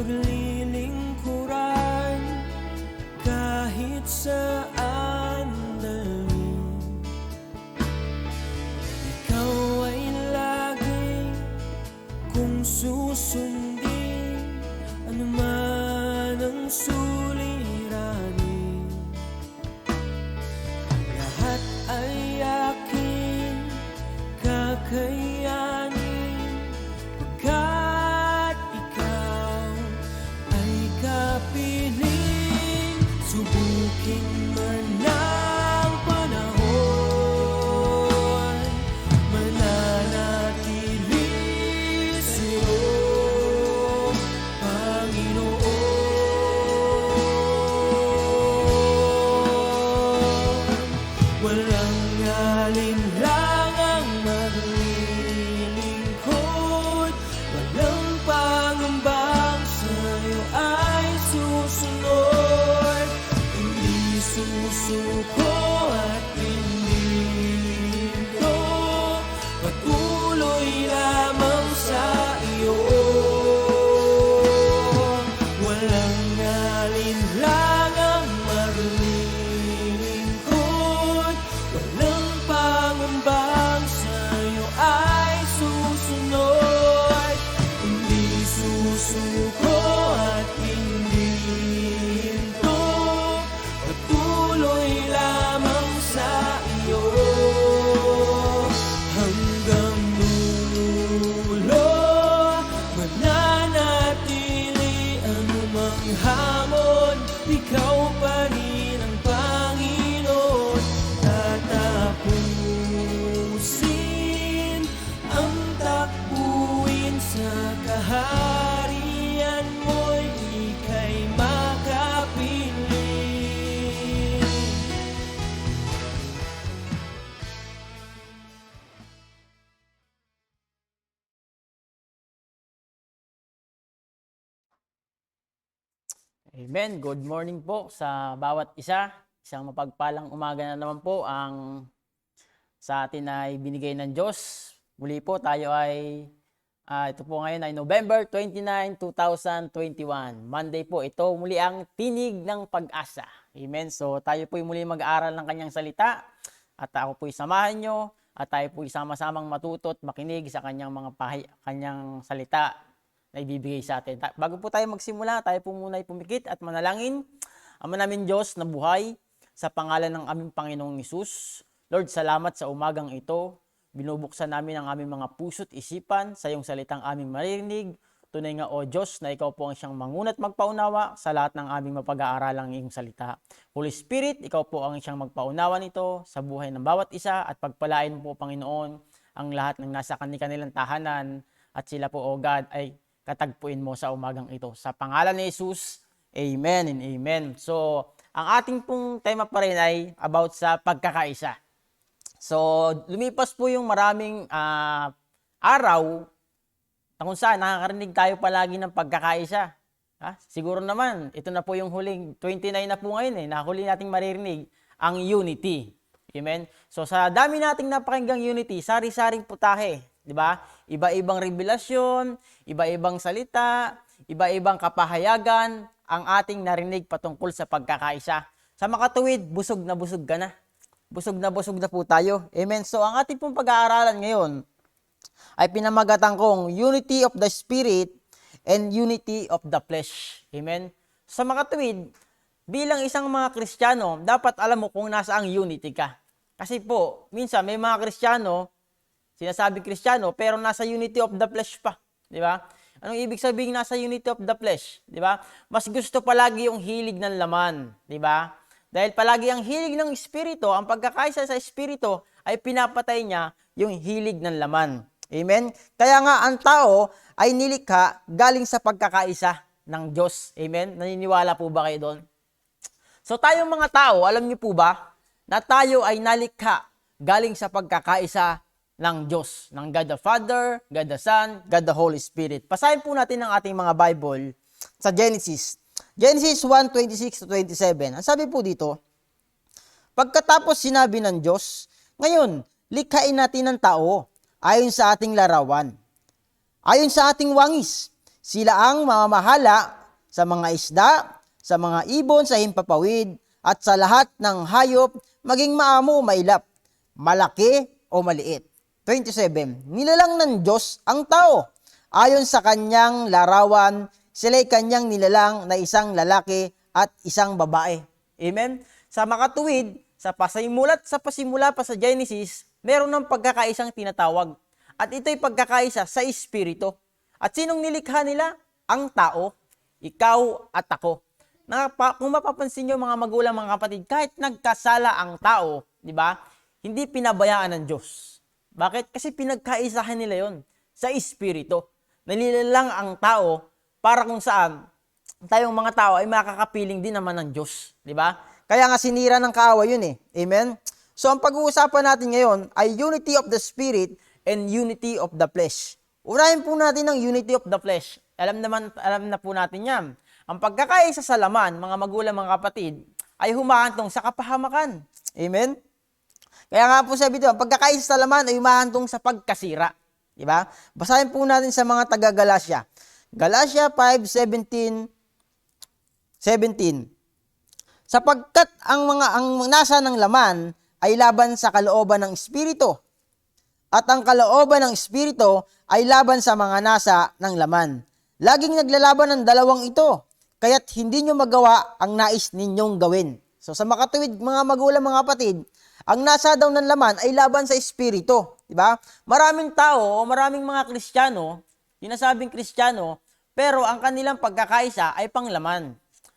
paglilingkuran kahit saan dalhin. Ikaw ay lagi kung susundin, anuman ang suliranin. Lahat ay aking kakayanin, pagkat ikaw ay kapiling. Subukin man ang panahon, mananatili sa'yo, Panginoon. Walang alinlangang maglilingkod, walang pangambang sa'yo ay susunod. Hindi susuko at hindi hinto, patuloy lamang sa iyo. Walang alinlangang maglilingkod, walang pangambang sa'yo ay susunod. Hindi susuko at hindi hinto, patuloy lamang sa iyo. Hanggang dulo, mananatili anumang hamon, ikaw pa rin ang Panginoon. Tatapusin ang takbuhin sa kaharian mo'y ika'y makapiling. Amen. Good morning po sa bawat isa. Isang mapagpalang umaga na naman po ang sa atin ay binigay ng Diyos. Muli po tayo ay ito po ngayon ay November 29, 2021. Monday po. Ito muli ang tinig ng pag-asa. Amen. So tayo po muli mag-aaral ng kanyang salita at ako po samahan nyo at tayo po sama-samang matuto at makinig sa kanyang mga kanyang salita na ibibigay sa atin. Bago po tayo magsimula, tayo po muna ay pumikit at manalangin. Ama namin Diyos na buhay, sa pangalan ng aming Panginoong Hesus, Lord, salamat sa umagang ito. Binubuksan namin ang aming mga puso't isipan sa iyong salitang aming maririnig. Tunay nga, O Diyos, na ikaw po ang siyang mangunat magpaunawa sa lahat ng aming mapag-aaralang iyong salita. Holy Spirit, ikaw po ang siyang magpaunawa nito sa buhay ng bawat isa at pagpalain mo po, Panginoon, ang lahat ng nasa kanilang tahanan at sila po, O God, ay katagpuin mo sa umagang ito. Sa pangalan ni Jesus, Amen and Amen. So, ang ating pong tema pa rin ay about sa pagkakaisa. So, lumipas po yung maraming araw na kung saan nakakarinig tayo palagi ng pagkakaisa. Siguro naman, ito na po yung huling 29 na po ngayon na huli nating maririnig ang unity. Amen? So, sa dami nating napakinggang unity, sari-saring putahe. Diba? Iba-ibang revelasyon, iba-ibang salita, iba-ibang kapahayagan ang ating narinig patungkol sa pagkakaisa. Sa makatuwid, busog na ka na. Busog na po tayo. Amen. So ang ating pong pag-aaralan ngayon ay pinamagatan kong Unity of the Spirit and Unity of the Flesh. Amen. Sa makatuwid, bilang isang mga Kristiyano, dapat alam mo kung nasaang unity ka. Kasi po, minsan may mga Kristiyano, sinasabing Kristiyano, pero nasa unity of the flesh pa. Di ba? Anong ibig sabihin nasa unity of the flesh? Di ba? Mas gusto palagi yung hilig ng laman. Di ba? Dahil palagi ang hilig ng Espiritu, ang pagkakaisa sa Espiritu, ay pinapatay niya yung hilig ng laman. Amen? Kaya nga, ang tao ay nilikha galing sa pagkakaisa ng Diyos. Amen? Naniniwala po ba kayo doon? So tayong mga tao, alam niyo po ba, na tayo ay nalikha galing sa pagkakaisa ng Diyos, ng God the Father, God the Son, God the Holy Spirit. Basahin po natin ang ating mga Bible sa Genesis. Genesis 1:26-27. Ang sabi po dito, pagkatapos sinabi ng Diyos, ngayon, likhain natin ng tao ayon sa ating larawan, ayon sa ating wangis. Sila ang mamamahala sa mga isda, sa mga ibon sa himpapawid, at sa lahat ng hayop, maging maamo o mailap, malaki o maliit. 27. Nilalang ng Diyos ang tao. Ayon sa kanyang larawan, sila'y kanyang nilalang na isang lalaki at isang babae. Amen? Sa makatuwid, sa pasimula pa sa Genesis, meron ng pagkakaisang tinatawag. At ito'y pagkakaisa sa Espiritu. At sinong nilikha nila? Ang tao, ikaw at ako. Kung mapapansin nyo mga magulang, mga kapatid, kahit nagkasala ang tao, di ba? Hindi pinabayaan ng Diyos. Bakit? Kasi pinagkaisahan nila yon sa Espiritu. Nalilalang ang tao para kung saan tayong mga tao ay makakapiling din naman ng Diyos. Di ba? Kaya nga sinira ng kaaway yun eh. Amen? So ang pag-uusapan natin ngayon ay unity of the Spirit and unity of the flesh. Unahin po natin ang unity of the flesh. Alam na po natin yan. Ang pagkakaisa sa laman, mga magulang, mga kapatid, ay humahantong sa kapahamakan. Amen? Kaya nga po sabi dito, ang pagkakaisa sa laman ay humahantong sa pagkasira. Diba? Basahin po natin sa mga taga-Galatia. Galatia 5:17. Sapagkat ang nasa ng laman ay laban sa kalooban ng Espiritu, at ang kalooban ng Espiritu ay laban sa mga nasa ng laman. Laging naglalaban ang dalawang ito, kaya't hindi nyo magawa ang nais ninyong gawin. So sa makatuwid, mga magulang, mga kapatid, ang nasa daw ng laman ay laban sa Espiritu. Diba? Maraming tao o maraming mga Kristiyano, sinasabing Kristiyano, pero ang kanilang pagkakaisa ay panglaman.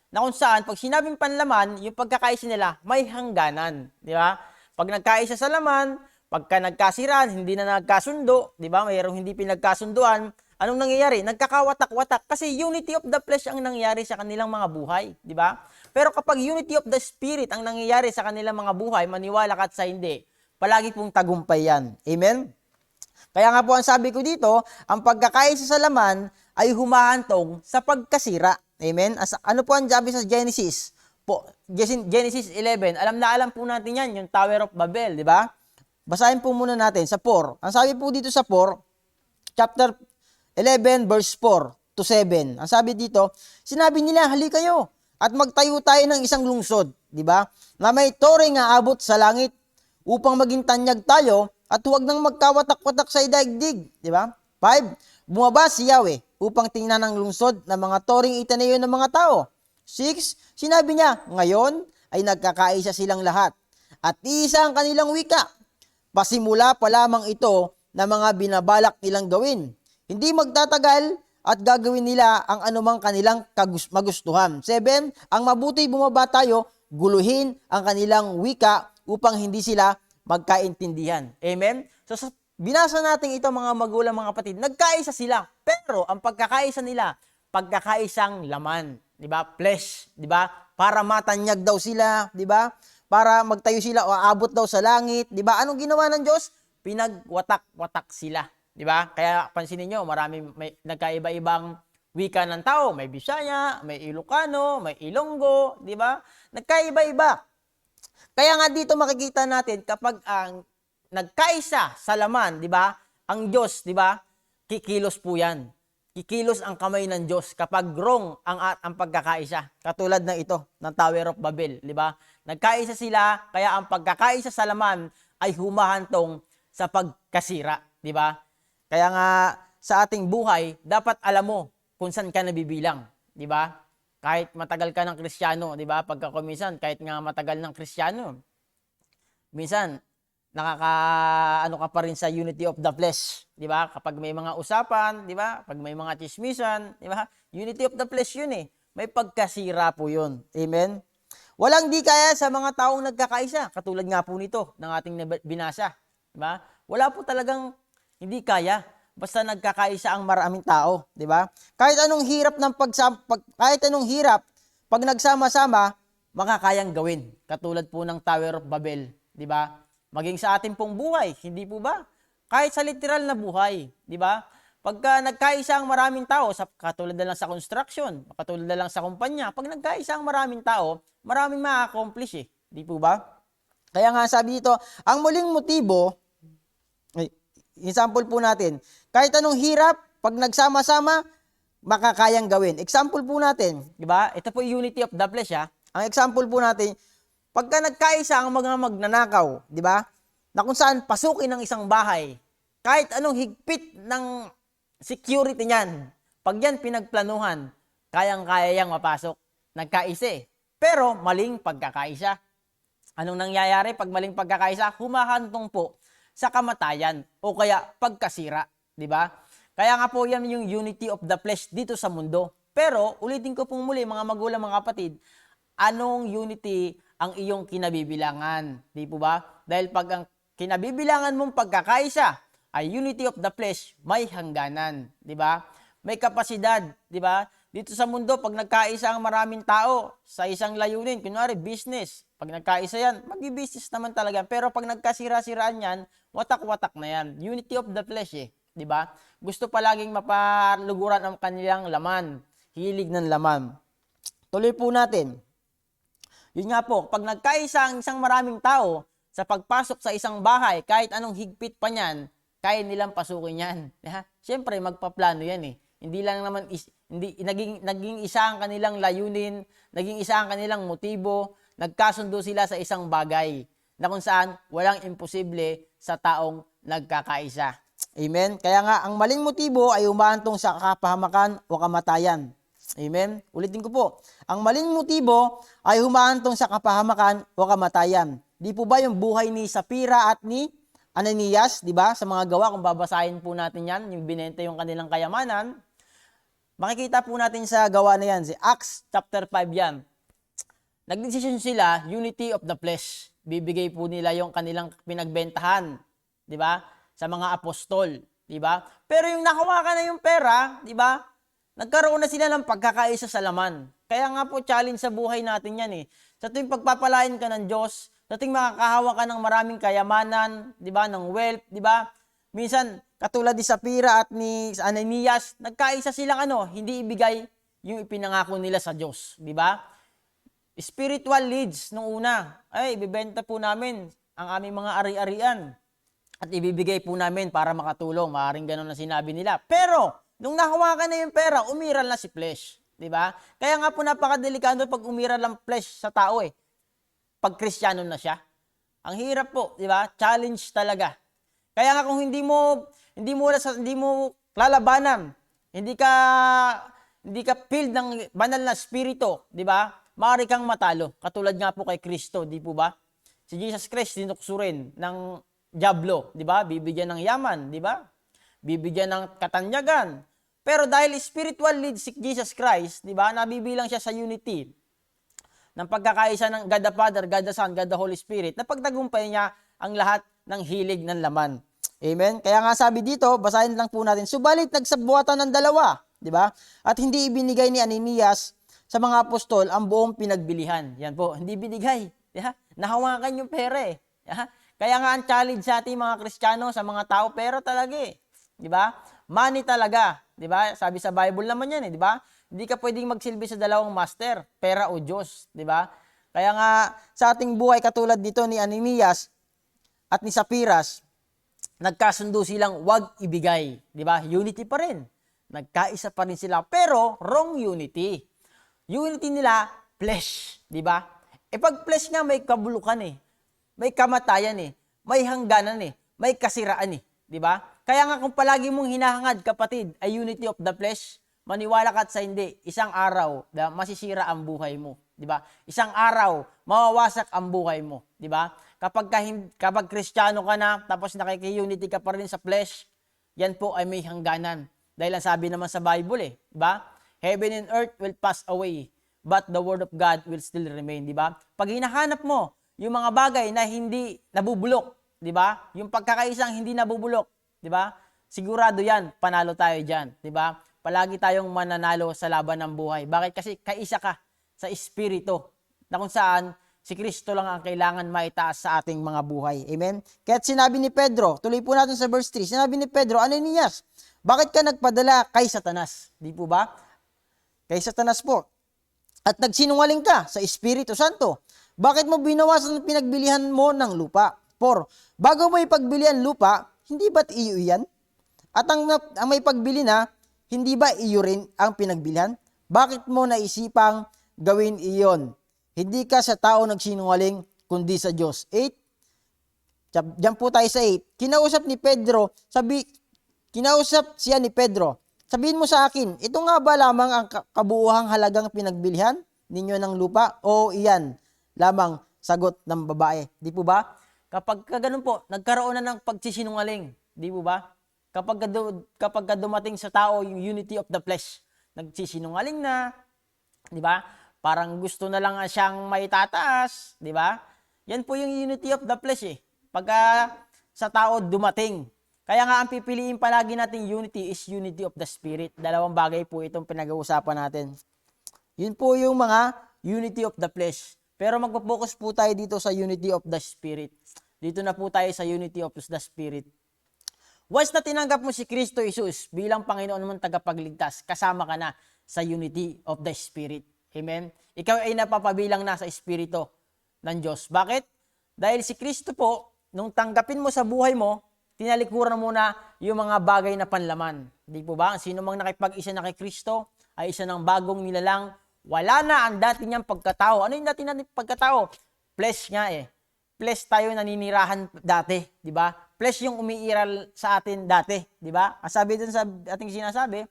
Na kung saan, pag sinabing panlaman, yung pagkakaisa nila may hangganan. Diba? Pag nagkaisa sa laman, pagka nagkasiran, hindi na nagkasundo, diba? Mayroong hindi pinagkasunduan, anong nangyayari? Nagkakawatak-watak kasi unity of the flesh ang nangyayari sa kanilang mga buhay, di ba? Pero kapag unity of the spirit ang nangyayari sa kanilang mga buhay, maniwala ka at sa hindi, palagi pong tagumpay yan. Amen? Kaya nga po ang sabi ko dito, ang pagkakaisa sa laman ay humahantong sa pagkasira. Amen? Ano po ang sabi sa Genesis? Genesis 11, alam na alam po natin yan, yung Tower of Babel, di ba? Basahin po muna natin sa 4. Ang sabi po dito sa 4, chapter 11 verse 4 to 7. Ang sabi dito, sinabi nila, halika kayo at magtayo tayo ng isang lungsod, di ba? Na may tore nga abot sa langit upang maging tanyag tayo at huwag nang magkawatak-watak sa idaigdig, di ba? 5. Bumaba si Yahweh upang tingnan ang lungsod ng mga toring itinayo ng mga tao. 6. Sinabi niya, ngayon ay nagkakaisa silang lahat at isa ang kanilang wika. Pasimula pa lamang ito na mga binabalak nilang gawin. Hindi magtatagal at gagawin nila ang anumang kanilang magustuhan. 7. Ang mabuti bumaba tayo, guluhin ang kanilang wika upang hindi sila magkaintindihan. Amen? So binasa natin ito mga magulang, mga kapatid, nagkaisa sila. Pero ang pagkakaisa nila, pagkakaisang laman. Diba? Flesh. Diba? Para matanyag daw sila. Diba? Para magtayo sila o aabot daw sa langit. Diba? Anong ginawa ng Diyos? Pinagwatak-watak sila. Di ba? Kaya pansinin nyo, may nagkaiba-ibang wika ng tao. May Bisaya, may Ilocano, may Ilonggo, di ba? Nagkaiba-iba. Kaya nga dito makikita natin kapag ang nagkaisa sa laman, di ba? Ang Diyos, di ba? Kikilos po yan. Kikilos ang kamay ng Diyos kapag wrong ang pagkakaisa. Katulad ng ito, ng Tower of Babel, di ba? Nagkaisa sila, kaya ang pagkakaisa sa laman ay humahantong sa pagkasira, di ba? Kaya nga sa ating buhay, dapat alam mo kung saan ka nabibilang, di ba? Kahit matagal ka ng Kristiyano, di ba? Pagka minsan, kahit nga matagal ng Kristiyano, minsan ano ka pa rin sa unity of the flesh, di ba? Kapag may mga usapan, di ba? Pag may mga chismisan, di ba? Unity of the flesh yun eh. May pagkasira po yun. Amen? Walang di kaya sa mga taong nagkakaisa, katulad nga po nito ng ating binasa, di ba? Wala po talagang hindi kaya basta nagkakaisa ang maraming tao, di ba? Kahit anong hirap pag nagsama-sama, makakayang gawin. Katulad po ng Tower of Babel, di ba? Maging sa ating pong buhay, hindi po ba? Kahit sa literal na buhay, di ba? Pagka nagkaisa ang maraming tao, katulad na lang sa construction, katulad na lang sa kumpanya, pag nagkaisa ang maraming tao, maraming ma-accomplish eh, di po ba? Kaya nga sabi dito, ang muling motibo, example po natin, kahit anong hirap, pag nagsama-sama, makakayang gawin. Example po natin, Di ba? Ito po yung unity of the flesh, ha? ang example po natin, pagka nagkaisa ang mga magnanakaw, di ba? Na kung saan pasukin ng isang bahay, kahit anong higpit ng security niyan, pag yan pinagplanuhan, kayang-kaya yang mapasok. Nagkaisa eh. Pero maling pagkakaisa. Anong nangyayari pag maling pagkakaisa? Humahantong po sa kamatayan o kaya pagkasira, di ba? Kaya nga po yan yung unity of the flesh dito sa mundo. Pero ulitin ko pong muli mga magulang, mga kapatid, anong unity ang iyong kinabibilangan? Di po ba? Dahil pag ang kinabibilangan mong pagkakaisa ay unity of the flesh, may hangganan, di ba? May kapasidad, di ba? Dito sa mundo, pag nagkaisa ang maraming tao sa isang layunin, kunwari business, pag nagkaisa yan, mag-business naman talaga. Pero pag nagkasira-siraan yan, watak-watak na yan. Unity of the flesh eh, di ba? Gusto palaging mapaluguran ang kanilang laman, hilig ng laman. Tuloy po natin. Yun nga po, pag nagkaisa ang isang maraming tao sa pagpasok sa isang bahay, kahit anong higpit pa niyan, kaya nilang pasukin yan. Siyempre, magpaplano yan eh. Hindi lang naman, naging isa ang kanilang layunin, naging isa ang kanilang motibo, nagkasundo sila sa isang bagay na kung saan walang imposible sa taong nagkakaisa. Amen? Kaya nga, ang maling motibo ay umahantong sa kapahamakan o kamatayan. Amen? Ulitin ko po. Ang maling motibo ay humahantong sa kapahamakan o kamatayan. Di po ba yung buhay ni Sapphira at ni Ananias, di ba? Sa mga gawa, kung babasahin po natin yan, yung binenta yung kanilang kayamanan, makikita po natin sa gawa na yan, si Acts chapter 5 yan. Nagdesisyon sila, unity of the flesh. Bibigay po nila yung kanilang pinagbentahan, di ba? Sa mga apostol, di ba? Pero yung nakawakan na yung pera, di ba? Nagkaroon na sila ng pagkakaisa sa laman. Kaya nga po, challenge sa buhay natin yan eh. Sa tuwing pagpapalain ka ng Diyos, sa tuwing makakahawa ka ng maraming kayamanan, di ba, ng wealth, di ba? Minsan, katulad ni Sapphira at ni Ananias, nagkaisa silang hindi ibigay yung ipinangako nila sa Diyos, di ba? Spiritual leads nung una, ay, ibibenta po namin ang aming mga ari-arian at ibibigay po namin para makatulong. Maaaring ganun na sinabi nila. Pero, nung nahawakan na yung pera, umiral na si flesh. Diba? Kaya nga po napakadelikado pag umiral ang flesh sa tao eh. Pag Kristiyano na siya. Ang hirap po, diba? Challenge talaga. Kaya nga kung hindi mo lalabanan, hindi ka filled ng banal na spirito, diba? Maaari kang matalo. Katulad nga po kay Kristo, di po ba? Si Jesus Christ dinukso rin ng dyablo, di ba? Bibigyan ng yaman, di ba? Bibigyan ng katanyagan. Pero dahil spiritual lead si Jesus Christ, di ba? Nabibilang siya sa unity ng pagkakaisa ng God the Father, God the Son, God the Holy Spirit, na pagtagumpay niya ang lahat ng hilig ng laman. Amen? Kaya nga sabi dito, basahin lang po natin, subalit nagsabuatan ng dalawa, di ba? At hindi ibinigay ni Ananias sa mga apostol ang buong pinagbilihan. Yan po, hindi binigay. Yeah? Nahawakan yung pera eh. Yeah? Kaya nga ang challenge sa ating mga Kristiyano, sa mga tao, pera talaga eh. Di ba? Money talaga. Di ba? Sabi sa Bible naman yan eh. Di ba? Hindi ka pwedeng magsilbi sa dalawang master, pera o Diyos. Di ba? Kaya nga sa ating buhay katulad dito ni Ananias at ni Sapphira, nagkasundo silang wag ibigay. Di ba? Unity pa rin. Nagkaisa pa rin sila. Pero wrong unity. Unity nila, flesh, di ba? Pag flesh nga, may kabulukan eh. May kamatayan eh. May hangganan eh. May kasiraan eh. Di ba? Kaya nga kung palagi mong hinahangad, kapatid, ay unity of the flesh, maniwala ka at sa hindi, isang araw, masisira ang buhay mo. Di ba? Isang araw, mawawasak ang buhay mo. Di ba? Kapag Kristiyano ka na, tapos nakiki-unity ka pa rin sa flesh, yan po ay may hangganan. Dahil ang sabi naman sa Bible eh. Di ba? Heaven and earth will pass away, but the word of God will still remain, di ba? Pag hinahanap mo yung mga bagay na hindi nabubulok, di ba? Yung pagkakaisang hindi nabubulok, di ba? Sigurado yan, panalo tayo dyan, di ba? Palagi tayong mananalo sa laban ng buhay. Bakit? Kasi kaisa ka sa espiritu, na kung saan si Kristo lang ang kailangan maitaas sa ating mga buhay. Amen? Kaya't sinabi ni Pedro, tuloy po natin sa verse 3, sinabi ni Pedro, Ananias, bakit ka nagpadala kay Satanas? Di po ba? Kay Satanas po. At nagsinungaling ka sa Espiritu Santo. Bakit mo binawasan ang pinagbilihan mo ng lupa? 4. Bago mo ipagbili ang lupa, hindi ba't iyo yan? At ang may pagbili na, Hindi ba iyo rin ang pinagbilhan? Bakit mo naisipang gawin iyon? Hindi ka sa tao nagsinungaling, kundi sa Diyos. 8. Diyan po tayo sa 8. Kinausap siya ni Pedro. Sabihin mo sa akin, ito nga ba lamang ang kabuuhang halagang pinagbilhan ninyo ng lupa? O iyan lamang, sagot ng babae. Di po ba? Kapag ganun po, nagkaroon na ng pagsisinungaling. Di po ba? Kapag dumating sa tao yung unity of the flesh, nagsisinungaling na, di ba? Parang gusto na lang siyang maitataas, di ba? Yan po yung unity of the flesh eh. Pagka sa tao dumating. Kaya nga ang pipiliin palagi nating unity is unity of the spirit. Dalawang bagay po itong pinag-uusapan natin. Yun po yung mga unity of the flesh. Pero magpo-focus po tayo dito sa unity of the spirit. Dito na po tayo sa unity of the spirit. Once na tinanggap mo si Kristo Jesus bilang Panginoon mong tagapagligtas, kasama ka na sa unity of the spirit. Amen? Ikaw ay napapabilang na sa espiritu ng Diyos. Bakit? Dahil si Kristo po, nung tanggapin mo sa buhay mo, tinalikuran mo na yung mga bagay na panlaman. Di po ba? Sino mang nakipag-isa na kay Kristo ay isa ng bagong nilalang. Wala na ang dati niyang pagkatao. Ano yung dati natin pagkatao? Flesh nga eh. Flesh tayo naninirahan dati. Di ba? Flesh yung umiiral sa atin dati. Di ba? Ang sabi dun sa ating sinasabi,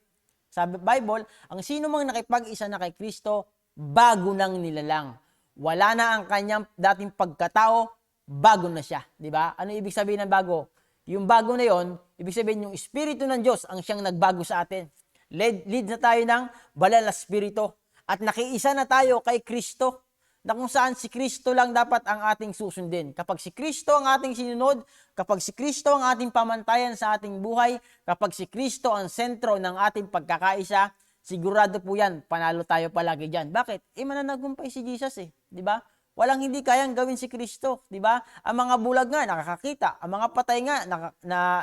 sa Bible, ang sino mang nakipag-isa na kay Kristo, bago nang nilalang. Wala na ang kanyang dating pagkatao, bago na siya. Di ba? Ano ibig sabihin ng bago? Yung bago na yon, ibig sabihin yung Espiritu ng Diyos ang siyang nagbago sa atin. Lead na tayo ng banal na Espiritu. At nakiisa na tayo kay Kristo, na kung saan si Kristo lang dapat ang ating susundin. Kapag si Kristo ang ating sinunod, kapag si Kristo ang ating pamantayan sa ating buhay, kapag si Kristo ang sentro ng ating pagkakaisa, sigurado po yan, panalo tayo palagi dyan. Bakit? Mananagumpay si Jesus eh. Di ba? Walang hindi kayang gawin si Kristo, di ba? Ang mga bulag nga nakakakita, ang mga patay nga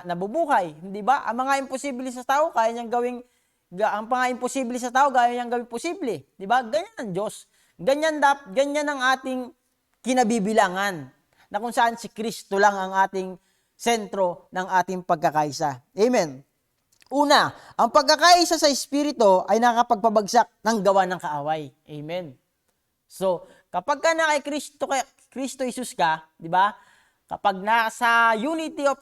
nabubuhay, di ba? Ang mga imposible sa tao kaya niyang gawing ang mga imposible sa tao kaya niyang gawing posible, di ba? Ganyan ang Diyos. Ganyan ang ating kinabibilangan. Na kung saan si Kristo lang ang ating sentro ng ating pagkakaisa. Amen. Una, ang pagkakaisa sa Espiritu ay nakakapagpabagsak ng gawa ng kaaway. Amen. So, kapag ka na kay Kristo Jesus ka, di ba? Kapag nasa unity of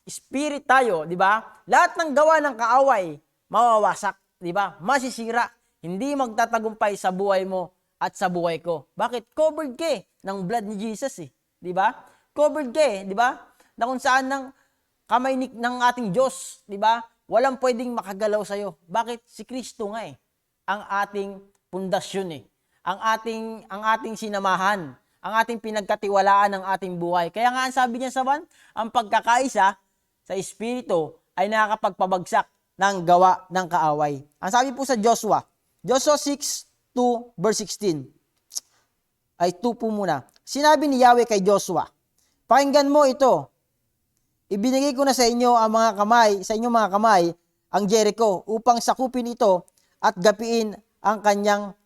spirit tayo, di ba? Lahat ng gawa ng kaaway mawawasak, di ba? Masisira, hindi magtatagumpay sa buhay mo at sa buhay ko. Bakit? Covered ka ng blood ni Jesus eh, di ba? Covered ka di ba? Na kung saan ng kamay ng ating Diyos, di ba? Walang pwedeng makagalaw sa iyo. Bakit? Si Kristo nga ang ating pundasyon ang ating sinamahan, ang ating pinagkatiwalaan ng ating buhay. Kaya nga ang sabi niya sa 1, ang pagkakaisa sa Espiritu ay nakakapagpabagsak ng gawa ng kaaway. Ang sabi po sa Joshua 6:2 verse 16. Ay 2 po muna. Sinabi ni Yahweh kay Joshua, pakinggan mo ito. Ibinigay ko na sa inyo ang inyong mga kamay, ang Jericho, upang sakupin ito at gapiin ang kanyang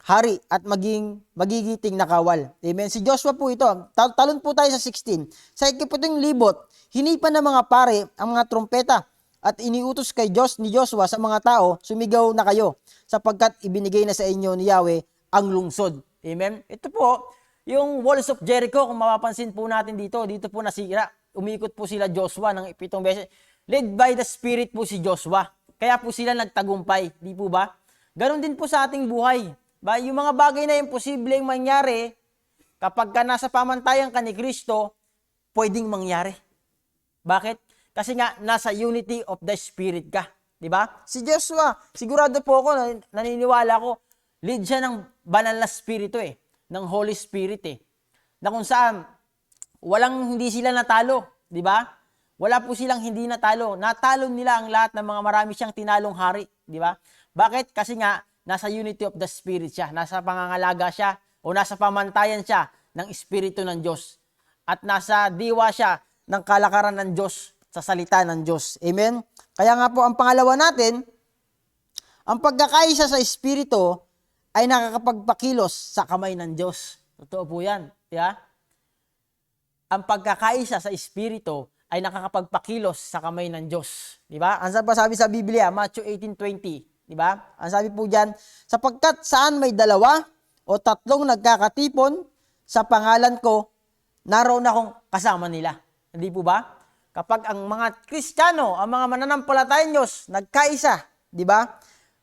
hari at magigiting na kawal. Amen. Si Joshua po ito. Talon po tayo sa 16. Sa 7 libot, hinipan ng mga pare ang mga trompeta at iniutos ni Joshua sa mga tao, sumigaw na kayo, sapagkat ibinigay na sa inyo ni Yahweh ang lungsod. Amen. Ito po, yung walls of Jericho, kung mapapansin po natin dito po nasira. Umikot po sila Joshua ng 7 beses. Led by the Spirit po si Joshua. Kaya po sila nagtagumpay. Di po ba? Ganon din po sa ating buhay. Yung mga bagay na imposibleng mangyari, kapag ka nasa pamantayan ka ni Kristo, pwedeng mangyari. Bakit? Kasi nga, nasa unity of the Spirit ka. Di ba? Si Joshua, sigurado po ako, naniniwala ko, lead siya ng banal na spirito ng Holy Spirit na kung saan, hindi sila natalo. Di ba? Wala po silang hindi natalo. Natalo nila ang lahat ng mga marami siyang tinalong hari. Di ba? Bakit? Kasi nga, nasa unity of the Spirit siya, nasa pangangalaga siya, o nasa pamantayan siya ng Espiritu ng Diyos. At nasa diwa siya ng kalakaran ng Diyos sa salita ng Diyos. Amen? Kaya nga po, ang pangalawa natin, ang pagkakaisa sa Espiritu ay nakakapagpakilos sa kamay ng Diyos. Totoo po yan. Yeah? Ang pagkakaisa sa Espiritu ay nakakapagpakilos sa kamay ng Diyos. Di ba? Ang sabi sa Biblia, Matthew 18:20. Di ba? Ang sabi po diyan, sapagkat saan may dalawa o tatlong nagkakatipon sa pangalan ko, naroon akong kasama nila. Hindi po ba? Kapag ang mga Kristiyano, ang mga mananampalatayang Diyos, nagkaisa, di ba?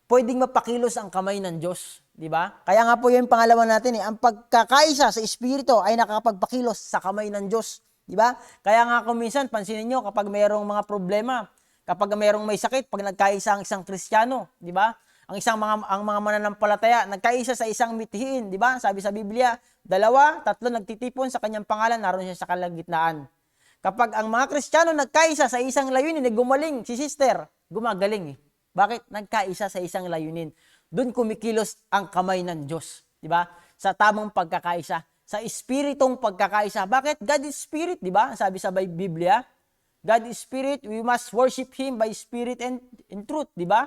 Pwedeng mapakilos ang kamay ng Diyos, di ba? Kaya nga po yung pangalawa natin, ang pagkakaisa sa Espiritu ay nakakapagpakilos sa kamay ng Diyos, di ba? Kaya nga kung minsan, pansinin nyo, kapag mayroong mga problema, kapag mayroong may sakit, pag nagkaisa ang isang Kristiyano, di ba? Ang mga mananampalataya, nagkaisa sa isang mithiin, di ba? Sabi sa Biblia, 2, 3 nagtitipon sa kanyang pangalan, naroon siya sa kalagitnaan. Kapag ang mga Kristiyano nagkaisa sa isang layunin, gumaling, si sister, gumagaling. Bakit? Nagkaisa sa isang layunin. Doon kumikilos ang kamay ng Diyos. Di ba? Sa tamang pagkakaisa. Sa espiritong pagkakaisa. Bakit? God is spirit, di ba? Sabi sa Biblia, God is spirit, we must worship Him by spirit and in truth, di ba?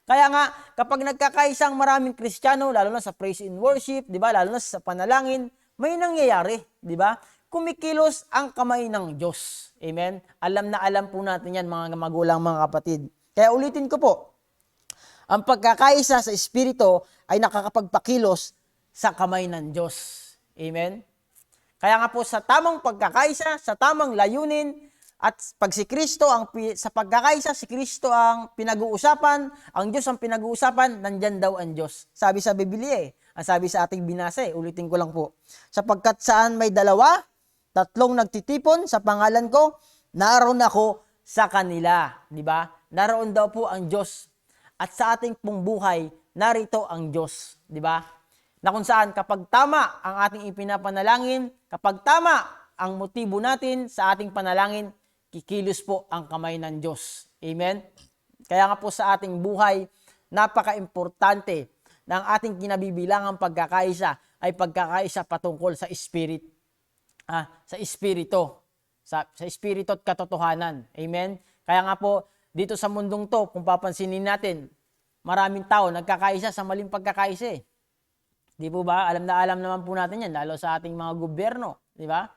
Kaya nga, kapag nagkakaisa ang maraming Kristiyano, lalo na sa praise and worship, di ba? Lalo na sa panalangin, may nangyayari, di ba? Kumikilos ang kamay ng Diyos. Amen? Alam na alam po natin yan, mga magulang, mga kapatid. Kaya ulitin ko po, ang pagkakaisa sa Espiritu ay nakakapagpakilos sa kamay ng Diyos. Amen? Kaya nga po sa tamang pagkakaisa, sa tamang layunin, at pag si Kristo, sa pagkakaisa, si Kristo ang pinag-uusapan, ang Diyos ang pinag-uusapan, nandyan daw ang Diyos. Sabi sa Biblia ang sabi sa ating binasa ulitin ko lang po. Sapagkat saan may 2, 3 nagtitipon sa pangalan ko, naroon ako sa kanila. Di ba? Naroon daw po ang Diyos. At sa ating pong buhay, narito ang Diyos. Di ba? Na kung saan, kapag tama ang ating ipinapanalangin, kapag tama ang motibo natin sa ating panalangin, kikilos po ang kamay ng Diyos. Amen? Kaya nga po sa ating buhay, napaka-importante na ang ating kinabibilangang pagkakaisa ay pagkakaisa patungkol sa Spirit. Sa Espiritu. Sa Espiritu at katotohanan. Amen? Kaya nga po, dito sa mundong to, kung papansinin natin, maraming tao nagkakaisa sa maling pagkakaisa. Di po ba? Alam na alam naman po natin yan, lalo sa ating mga gobyerno. Di ba?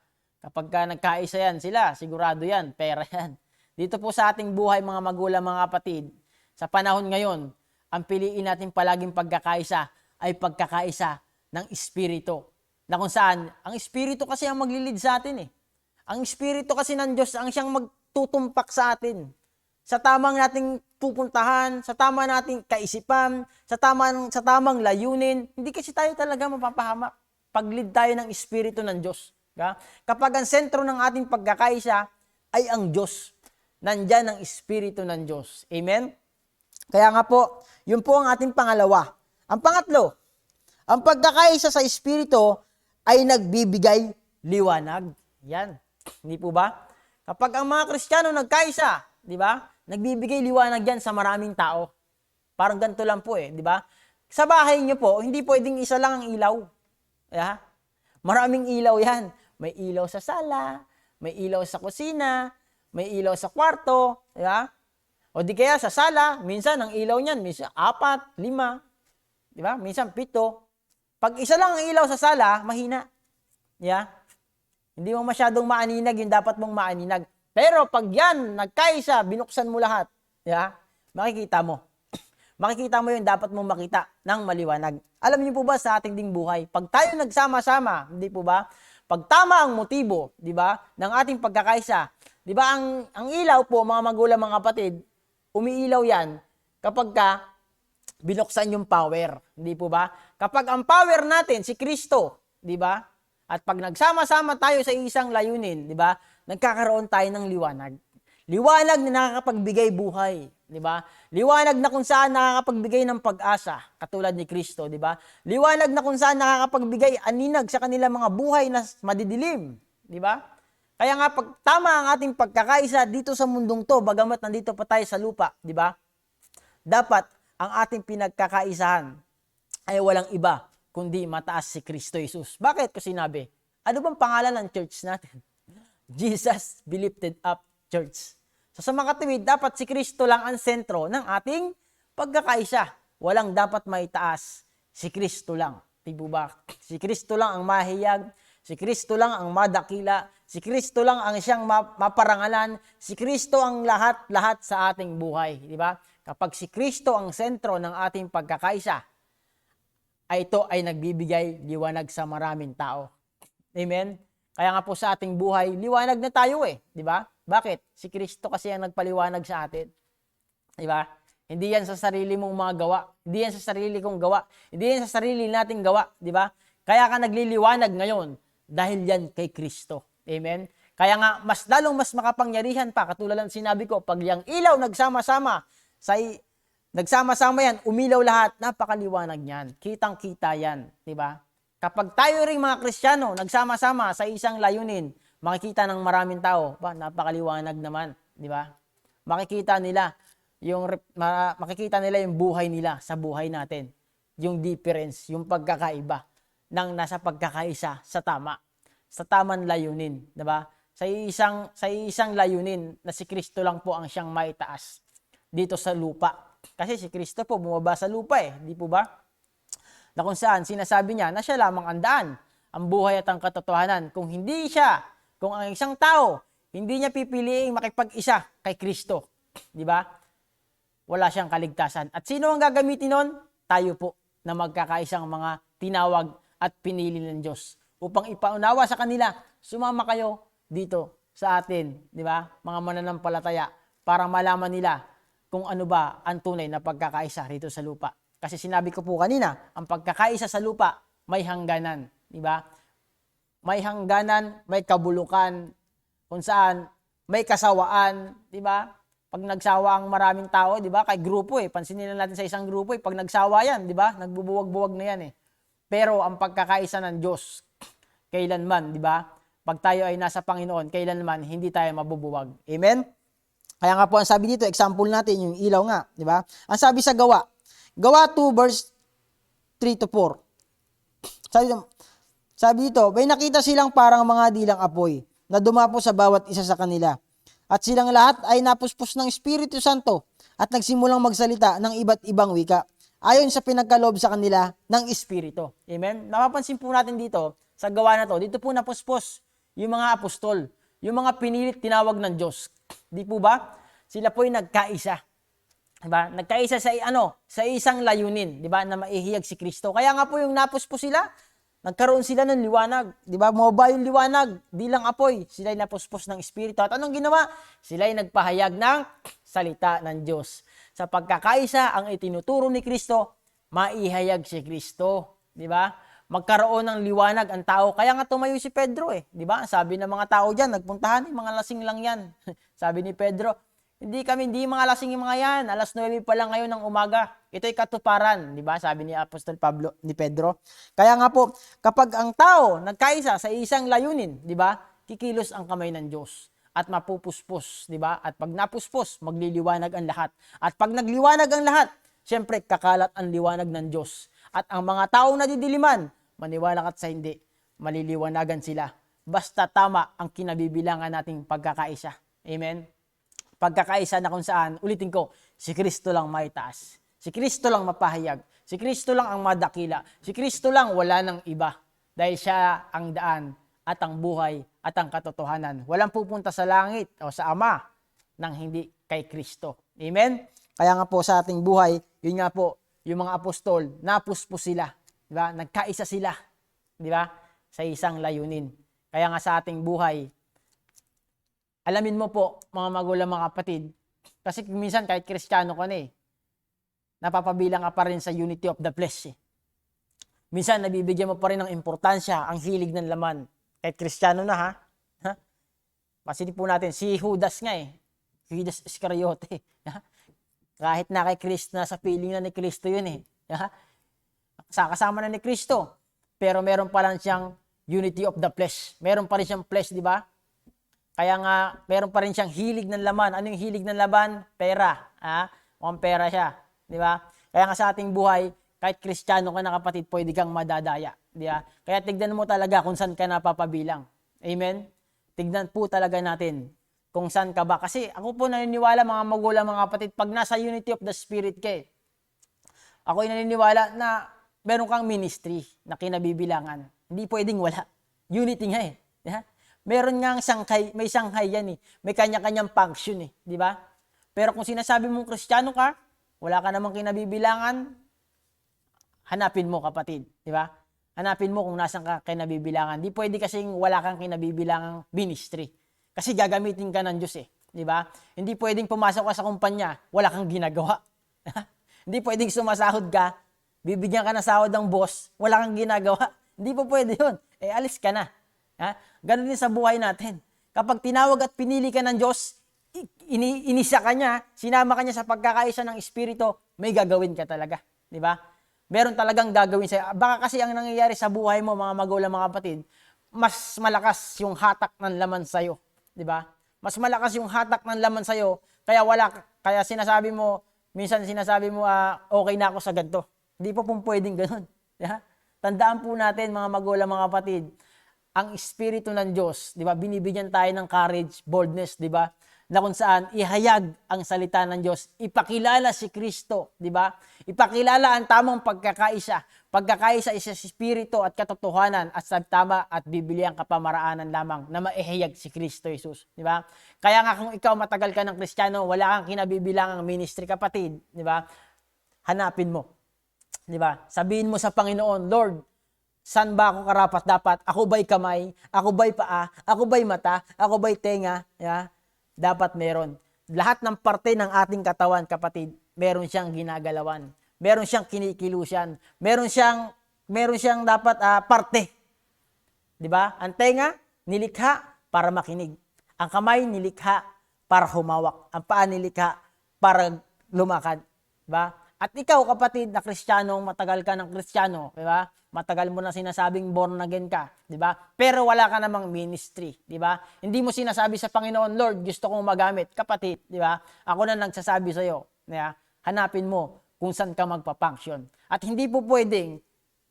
Kapag nagkaisa yan sila, sigurado yan, pera yan. Dito po sa ating buhay, mga magulang, mga kapatid, sa panahon ngayon, ang piliin natin palaging pagkakaisa ay pagkakaisa ng Espiritu. Na kung saan, ang Espiritu kasi ang maglilid sa atin. Ang Espiritu kasi ng Diyos ang siyang magtutumpak sa atin. Sa tamang nating pupuntahan, sa tamang nating kaisipan, sa tamang layunin, hindi kasi tayo talaga mapapahamak. Pag-lead tayo ng Espiritu ng Diyos. Kapag ang sentro ng ating pagkakaisa ay ang Diyos, nandyan ang Espiritu ng Diyos. Amen? Kaya nga po, yun po ang ating pangalawa. Ang pangatlo, ang pagkakaisa sa Espiritu ay nagbibigay liwanag. Yan. Hindi po ba? Kapag ang mga Kristiyano nagkaisa, di ba? Nagbibigay liwanag yan sa maraming tao. Parang ganito lang po di ba? Sa bahay niyo po, hindi pwedeng isa lang ang ilaw. Yeah? Maraming ilaw yan. May ilaw sa sala, may ilaw sa kusina, may ilaw sa kwarto, di ba? O di kaya sa sala, minsan ang ilaw niyan, minsan 4, 5, di ba? Minsan 7. Pag isa lang ang ilaw sa sala, mahina. Yeah? Hindi mo masyadong maaninag yung dapat mong maaninag. Pero pag yan, nagkaisa, binuksan mo lahat, yeah? Makikita mo. Makikita mo yung dapat mong makita ng maliwanag. Alam niyo po ba sa ating ding buhay, pag tayo nagsama-sama, hindi po ba? Pag tama ang motibo, di ba, ng ating pagkakaisa, di ba, ang ilaw po, mga magulang, mga kapatid, umiilaw yan kapag binuksan yung power, hindi po ba? Kapag ang power natin, si Kristo, di ba, at pag nagsama-sama tayo sa isang layunin, di ba, nagkakaroon tayo ng liwanag. Liwanag na nakakapagbigay buhay, di ba? Liwanag na kung saan nakakapagbigay ng pag-asa, katulad ni Kristo, di ba? Liwanag na kung saan nakakapagbigay aninag sa kanilang mga buhay na madidilim, di ba? Kaya nga pag tama ang ating pagkakaisa dito sa mundong to, bagamat nandito pa tayo sa lupa, di ba? Dapat ang ating pinagkakaisahan ay walang iba kundi mataas si Kristo Jesus. Bakit ko sinabi? Ano bang pangalan ng church natin? Jesus Be Lifted Up Church. So sa mga katuwid, dapat si Kristo lang ang sentro ng ating pagkakaisa. Walang dapat maitaas. Si Kristo lang. Diba ba? Si Kristo lang ang mahiyag. Si Kristo lang ang madakila. Si Kristo lang ang siyang maparangalan. Si Kristo ang lahat-lahat sa ating buhay. Di ba? Kapag si Kristo ang sentro ng ating pagkakaisa, ay ito ay nagbibigay liwanag sa maraming tao. Amen? Kaya nga po sa ating buhay, liwanag na tayo eh. Di ba? Bakit? Si Kristo kasi ang nagpaliwanag sa atin. Di ba? Hindi yan sa sarili mong mga gawa. Hindi yan sa sarili kong gawa. Hindi yan sa sarili nating gawa. Di ba? Kaya ka nagliliwanag ngayon dahil yan kay Kristo. Amen? Kaya nga, lalong mas makapangyarihan pa. Katulad ng sinabi ko, pag yung ilaw nagsama-sama yan, umilaw lahat, napakaliwanag niyan. Kitang-kita yan. Diba? Kapag tayo ring mga Kristiyano, nagsama-sama sa isang layunin, makikita ng maraming tao, napakaliwanag naman. Diba? Makikita nila yung buhay nila sa buhay natin. Yung difference, yung pagkakaiba ng nasa pagkakaisa sa tama. Sa tamang layunin. Diba? Sa isang layunin na si Kristo lang po ang siyang maitaas dito sa lupa. Kasi si Kristo po bumaba sa lupa eh, di po ba? Na kung saan sinasabi niya na siya lamang ang daan, ang buhay at ang katotohanan. Kung ang isang tao, hindi niya pipiliing makipag-isa kay Kristo, di ba? Wala siyang kaligtasan. At sino ang gagamitin nun? Tayo po na magkakaisang mga tinawag at pinili ng Diyos upang ipaunawa sa kanila, sumama kayo dito sa atin, di ba? Mga mananampalataya para malaman nila kung ano ba ang tunay na pagkakaisa rito sa lupa. Kasi sinabi ko po kanina, ang pagkakaisa sa lupa may hangganan, di ba? May hangganan, may kabulukan, kung saan may kasawaan, di ba? Pag nagsawa ang maraming tao, di ba? Kay grupo pansinin natin sa isang grupo pag nagsawa yan, di ba? Nagbubuwag-buwag na yan Pero ang pagkakaisa ng Diyos, kailanman, di ba? Pag tayo ay nasa Panginoon, kailanman hindi tayo mabubuwag. Amen? Kaya nga po ang sabi dito, example natin yung ilaw nga, di ba? Ang sabi sa Gawa 2 verse 3 to 4. Sabi dito, may nakita silang parang mga dilang apoy na dumapo sa bawat isa sa kanila. At silang lahat ay napuspos ng Espiritu Santo at nagsimulang magsalita ng iba't ibang wika ayon sa pinagkaloob sa kanila ng Espiritu. Amen? Napapansin po natin dito, sa gawa na to, dito po napuspos yung mga apostol, yung mga pinilit tinawag ng Diyos. Di po ba? Sila po ay nagkaisa. Diba? Nagkaisa sa isang layunin, di ba? Na maihiyag si Kristo. Kaya nga po yung napuspos sila, nagkaroon sila ng liwanag. Di ba? Mababa yung liwanag, di lang apoy. Sila ay napuspos ng Espiritu. At anong ginawa? Sila ay nagpahayag ng salita ng Diyos. Sa pagkakaisa, ang itinuturo ni Kristo, maihayag si Kristo. Di ba? Magkaroon ng liwanag ang tao. Kaya nga tumayo si Pedro di ba? Sabi ng mga tao diyan, nagpuntahan, mga lasing lang yan. Sabi ni Pedro, hindi mga lasing yung mga yan. 9:00 pa lang ngayon ng umaga. Ito'y katuparan, di ba? Sabi ni Apostol Pedro. Kaya nga po, kapag ang tao nagkaisa sa isang layunin, di ba? Kikilos ang kamay ng Diyos at mapupuspos, di ba? At pag napuspos, magliliwanag ang lahat. At pag nagliwanag ang lahat, siyempre kakalat ang liwanag ng Diyos. At ang mga taong nadidiliman, maniwala ka't sa hindi, maliliwanagan sila. Basta tama ang kinabibilangan nating pagkakaisa. Amen? Pagkakaisa na kung saan, ulitin ko, si Kristo lang maitaas. Si Kristo lang mapahayag. Si Kristo lang ang madakila. Si Kristo lang wala ng iba. Dahil siya ang daan at ang buhay at ang katotohanan. Walang pupunta sa langit o sa Ama nang hindi kay Kristo. Amen? Kaya nga po sa ating buhay, yun nga po, yung mga apostol, napuspos sila. Diba? Nagkaisa sila. Diba? Sa isang layunin. Kaya nga sa ating buhay, alamin mo po, mga magulang, mga kapatid, kasi minsan kahit Kristiyano ka napapabilang ka pa rin sa unity of the flesh. Minsan, nabibigyan mo pa rin ng importansya ang hilig ng laman. Kahit Kristiyano na, ha? Pasilip po natin, si Judas nga Judas Iscariote. Kahit na kay Kristo, nasa feeling na ni Kristo yun kasama na ni Kristo. Pero meron pa lang siyang unity of the flesh. Meron pa rin siyang flesh, di ba? Kaya nga, meron pa rin siyang hilig ng laman. Ano yung hilig ng laman? Pera. Mukhang pera siya. Di ba? Kaya nga sa ating buhay, kahit Kristiyano ka na kapatid, pwede kang madadaya. Di ba? Kaya tignan mo talaga kung saan ka napapabilang. Amen? Tignan po talaga natin kung saan ka ba. Kasi ako po naniniwala, mga magulang, mga kapatid, pag nasa unity of the Spirit ka ako'y naniniwala na meron kang ministry na kinabibilangan. Hindi pwedeng wala. Unity nga eh. Yeah? Meron nga may Shanghai yan eh. May kanya-kanyang function eh. Di ba? Pero kung sinasabi mong Kristiyano ka, wala ka namang kinabibilangan, hanapin mo kapatid. Di ba? Hanapin mo kung nasan ka kinabibilangan. Di pwede kasing wala kang kinabibilangang ministry. Kasi gagamitin ka ng Diyos eh. Di ba? Hindi pwedeng pumasok ka sa kumpanya, wala kang ginagawa. Hindi pwedeng sumasahod ka, bibigyan ka ng sahod ng boss, wala kang ginagawa. Hindi po pwede yun. Alis ka na. Ha? Ganun din sa buhay natin. Kapag tinawag at pinili ka ng Diyos, inisa ka niya, sinama ka niya sa pagkakaisa ng Espiritu, may gagawin ka talaga. Di ba? Meron talagang gagawin sa'yo. Baka kasi ang nangyayari sa buhay mo, mga magulang, mga kapatid, mas malakas yung hatak ng laman sa'yo. Di ba? Mas malakas yung hatak ng laman sa'yo, kaya sinasabi mo, minsan sinasabi mo, okay na ako sa ganito. Hindi po pwedeng ganun. Yeah? Tandaan po natin, mga magulang, mga kapatid, ang Espiritu ng Diyos, di ba, binibigyan tayo ng courage, boldness, di ba, na kung saan ihayag ang salita ng Diyos, ipakilala si Kristo, di ba? Ipakilala ang tamang pagkakaisa. Pagkakaisa is sa Espiritu at katotohanan at sa tama at bibliang kapamaraanan lamang na maihayag si Kristo Jesus, di ba? Kaya nga kung ikaw matagal ka ng Kristiyano, wala kang kinabibilangang ministry, kapatid, di ba? Hanapin mo. Di ba? Sabihin mo sa Panginoon, Lord, saan ba ako karapat-dapat? Ako ba'y kamay? Ako ba'y paa? Ako ba'y mata? Ako ba'y tenga? Yeah? Dapat meron. Lahat ng parte ng ating katawan, kapatid, meron siyang ginagalawan. Meron siyang kinikilusan. Meron siyang dapat parte. Di ba? Ang tenga, nilikha para makinig. Ang kamay, nilikha para humawak. Ang paa, nilikha para lumakad. Di ba? At ikaw, kapatid, na Kristiyano, matagal ka ng Kristiyano, di ba? Matagal mo na sinasabing born again ka, di ba? Pero wala ka namang ministry, di ba? Hindi mo sinasabi sa Panginoon, Lord, gusto kong magamit. Kapatid, di ba? Ako na nagsasabi sa iyo, hanapin mo kung saan ka magpa-function. At hindi po pwedeng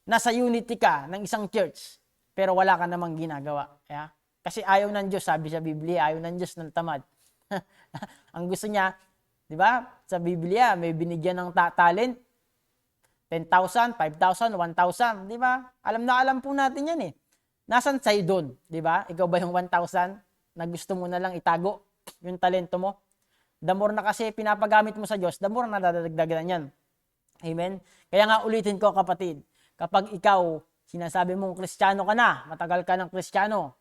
nasa unity ka ng isang church, pero wala ka namang ginagawa. Yeah? Kasi ayaw ng Diyos, sabi sa Biblia, ayaw ng Diyos ng tamad. Ang gusto niya, di ba? Sa Biblia, may binigyan ng talent. 10,000, 5,000, 1,000. Di ba? Alam po natin yan eh. Nasaan sa'yo doon? Di ba? Ikaw ba yung 1,000 na gusto mo na lang itago? Yung talento mo? The more na kasi pinapagamit mo sa Diyos, the more na dadagdagan yan. Amen? Kaya nga ulitin ko, kapatid, kapag ikaw, sinasabi mong Kristiyano ka na, matagal ka ng Kristiyano,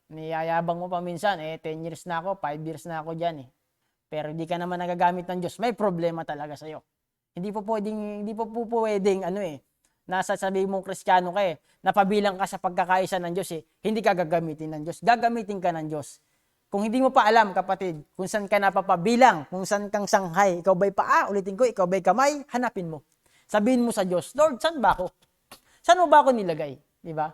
niyayabang mo pa minsan, 10 years na ako, 5 years na ako dyan eh. Pero hindi ka naman nagagamit ng Diyos, may problema talaga sa'yo. Hindi po pwedeng nasa sabi mong Kristiyano ka napabilang ka sa pagkakaisa ng Diyos hindi ka gagamitin ng Diyos. Gagamitin ka ng Diyos. Kung hindi mo pa alam, kapatid, kung saan ka napapabilang, kung saan kang Shanghai, ikaw ba'y paa, ulitin ko, ikaw ba'y kamay, hanapin mo. Sabihin mo sa Diyos, Lord, saan ba ako? Saan mo ba ako nilagay? Di ba?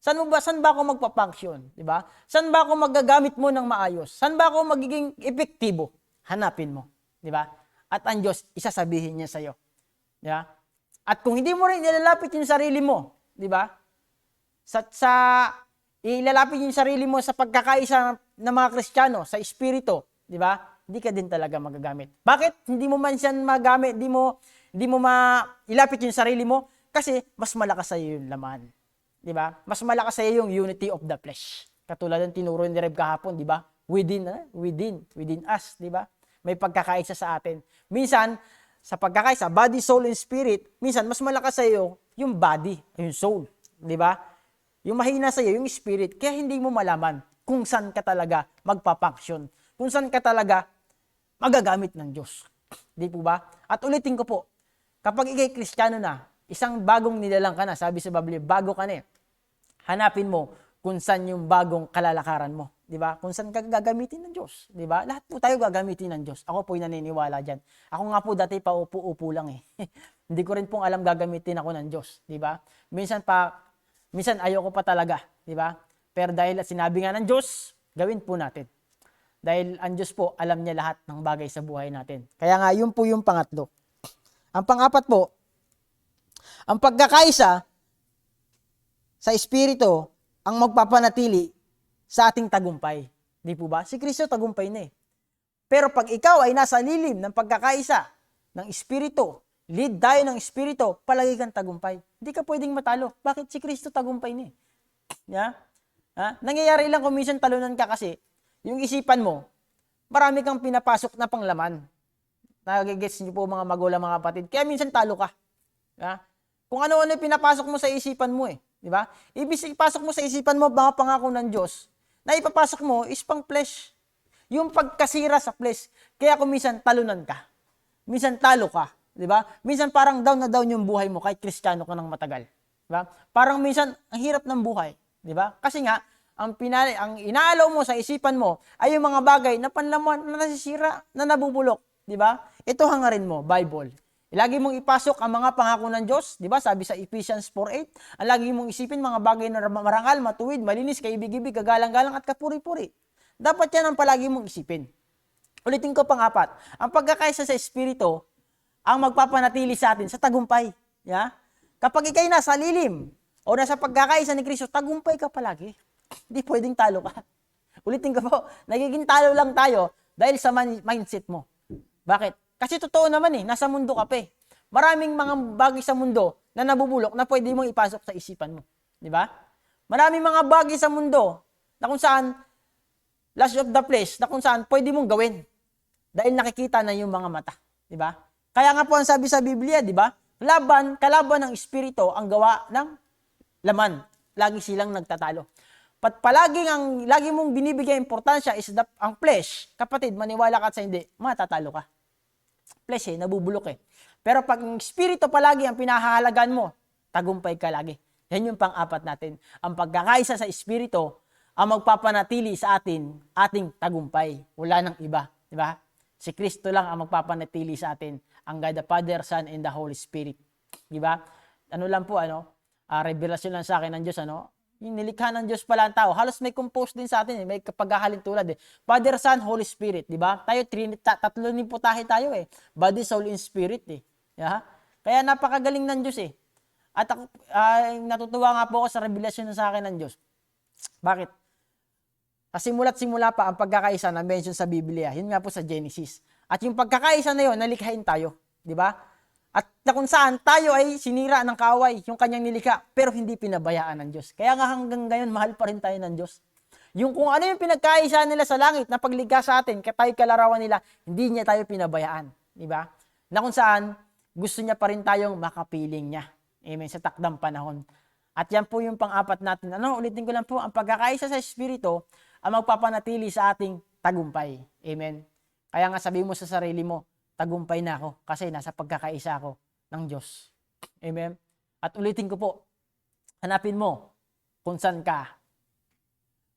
Saan ba ako magpa-function? Di ba? Saan ba ako magagamit mo ng maayos? Saan ba ako magiging epektibo? Hanapin mo. Di ba? At ang Diyos, isasabihin niya sa'yo. Di ba? At kung hindi mo rin ilalapit yung sarili mo, di ba? Ilalapit yung sarili mo sa pagkakaisa ng mga Kristiyano, sa Espiritu, di ba? Hindi ka din talaga magagamit. Bakit? Hindi mo man siya magamit, hindi mo ilapit yung sarili mo kasi mas malakas sa iyo yung laman. Di ba? Mas malakas sa iyo yung unity of the flesh. Katulad ng tinuro ni Rev kahapon, di ba? Within us, di ba? May pagkakaisa sa atin. Minsan, sa pagkakaisa, body, soul, and spirit, minsan, mas malakas sa iyo yung body, yung soul. Di ba? Yung mahina sa iyo, yung spirit. Kaya hindi mo malaman kung saan ka talaga magpa-function. Kung saan ka talaga magagamit ng Diyos. Di po ba? At ulitin ko po, kapag ikay Kristiyano na, isang bagong nilalang ka na, sabi sa Biblia, bago ka na hanapin mo kung saan yung bagong kalalakaran mo. Di ba? Kung saan ka gagamitin ng Diyos. Di ba? Lahat po tayo gagamitin ng Diyos. Ako po'y naniniwala dyan. Ako nga po dati paupo-upo lang Hindi ko rin pong alam gagamitin ako ng Diyos. Di ba? Minsan ayoko pa talaga. Di ba? Pero dahil sinabi nga ng Diyos, gawin po natin. Dahil ang Diyos po, alam niya lahat ng bagay sa buhay natin. Kaya nga, yun po yung pangatlo. Ang pang-apat po, ang pagkakaisa sa Espiritu ang magpapanatili sa ating tagumpay. Di po ba? Si Kristo tagumpay na Pero pag ikaw ay nasa lilim ng pagkakaisa ng Espiritu, lead tayo ng Espiritu, palagi kang tagumpay. Hindi ka pwedeng matalo. Bakit? Si Kristo tagumpay na Yeah? Nangyayari lang kung minsan talunan ka kasi, yung isipan mo, marami kang pinapasok na panglaman. Nagigets niyo po mga magulang, mga kapatid. Kaya minsan talo ka. Yeah? Kung ano-ano yung pinapasok mo sa isipan mo eh. Di ba? Ibig ipasok mo sa isipan mo mga pangako ng Diyos, na ipapasok mo is pang flesh. Yung pagkasira sa flesh. Kaya kung minsan talunan ka. Minsan talo ka. Di ba? Minsan parang down na down yung buhay mo kahit Kristiyano ka ng matagal. Di ba? Parang minsan ang hirap ng buhay. Di ba? Kasi nga, ang inaalaw mo sa isipan mo ay yung mga bagay na panlaman, na nasisira, na nabubulok. Di ba? Ito hangarin mo, Bible. Lagi mong ipasok ang mga pangako ng Diyos, di ba? Sabi sa Ephesians 4:8, ang lagi mong isipin mga bagay na marangal, matuwid, malinis, kaibig-ibig, kagalang-galang at kapuri-puri. Dapat yan ang palagi mong isipin. Ulitin ko pang-apat, ang pagkakaisa sa Espiritu ang magpapanatili sa atin sa tagumpay. Yeah? Kapag ikay nasa lilim o nasa pagkakaisa ni Kristo, tagumpay ka palagi. Hindi pwedeng talo ka. Ulitin ko po, nagiging talo lang tayo dahil sa mindset mo. Bakit? Kasi totoo naman nasa mundo ka pa eh. Maraming mga bagay sa mundo na nabubulok na pwede mong ipasok sa isipan mo. Di ba? Maraming mga bagay sa mundo na kung saan, lust of the flesh, na kung saan pwede mong gawin. Dahil nakikita na yung mga mata. Di ba? Kaya nga po ang sabi sa Biblia, di ba? Kalaban ng Espiritu ang gawa ng laman. Lagi silang nagtatalo. Lagi mong binibigay importansya is ang flesh. Kapatid, maniwala ka sa hindi, matatalo ka. Flesh nabubulok eh. Pero pag ang Espiritu palagi ang pinahahalagan mo, tagumpay ka lagi. Yan yung pang-apat natin. Ang pagkakaisa sa Espiritu ang magpapanatili sa ating tagumpay. Wala nang iba. Di ba? Si Kristo lang ang magpapanatili sa atin. Ang God the Father, Son, and the Holy Spirit. Di ba? Ano lang po, revelasyon lang sa akin ng Diyos, yung nilikha ng Diyos pala ang tao. Halos may compose din sa atin, may paghahalin tulad eh. Father, Son, Holy Spirit, di ba? Tayo, tatlo ni putahe tayo eh. Body, soul, and spirit eh. Yeah? Kaya napakagaling ng Diyos eh. At ako, natutuwa nga po ako sa revelasyon sa akin ng Diyos. Bakit? Sa simula't simula pa ang pagkakaisa na mention sa Biblia. Yun nga po sa Genesis. At yung pagkakaisa na yun, nalikhain tayo. Di ba? At na kung saan tayo ay sinira ng kaaway, yung kanyang nilikha, pero hindi pinabayaan ng Diyos. Kaya nga hanggang ngayon, mahal pa rin tayo ng Diyos. Yung kung ano yung pinagkaisa nila sa langit na pagligha sa atin, tayo kalarawan nila, hindi niya tayo pinabayaan. Di ba? Na kung saan, gusto niya pa rin tayong makapiling niya. Amen. Sa takdang panahon. At yan po yung pang-apat natin. Ulitin ko lang po, ang pagkakaisa sa Espiritu ang magpapanatili sa ating tagumpay. Amen. Kaya nga sabihin mo sa sarili mo, tagumpay na ako kasi nasa pagkakaisa ako ng Diyos. Amen? At ulitin ko po, hanapin mo kung saan ka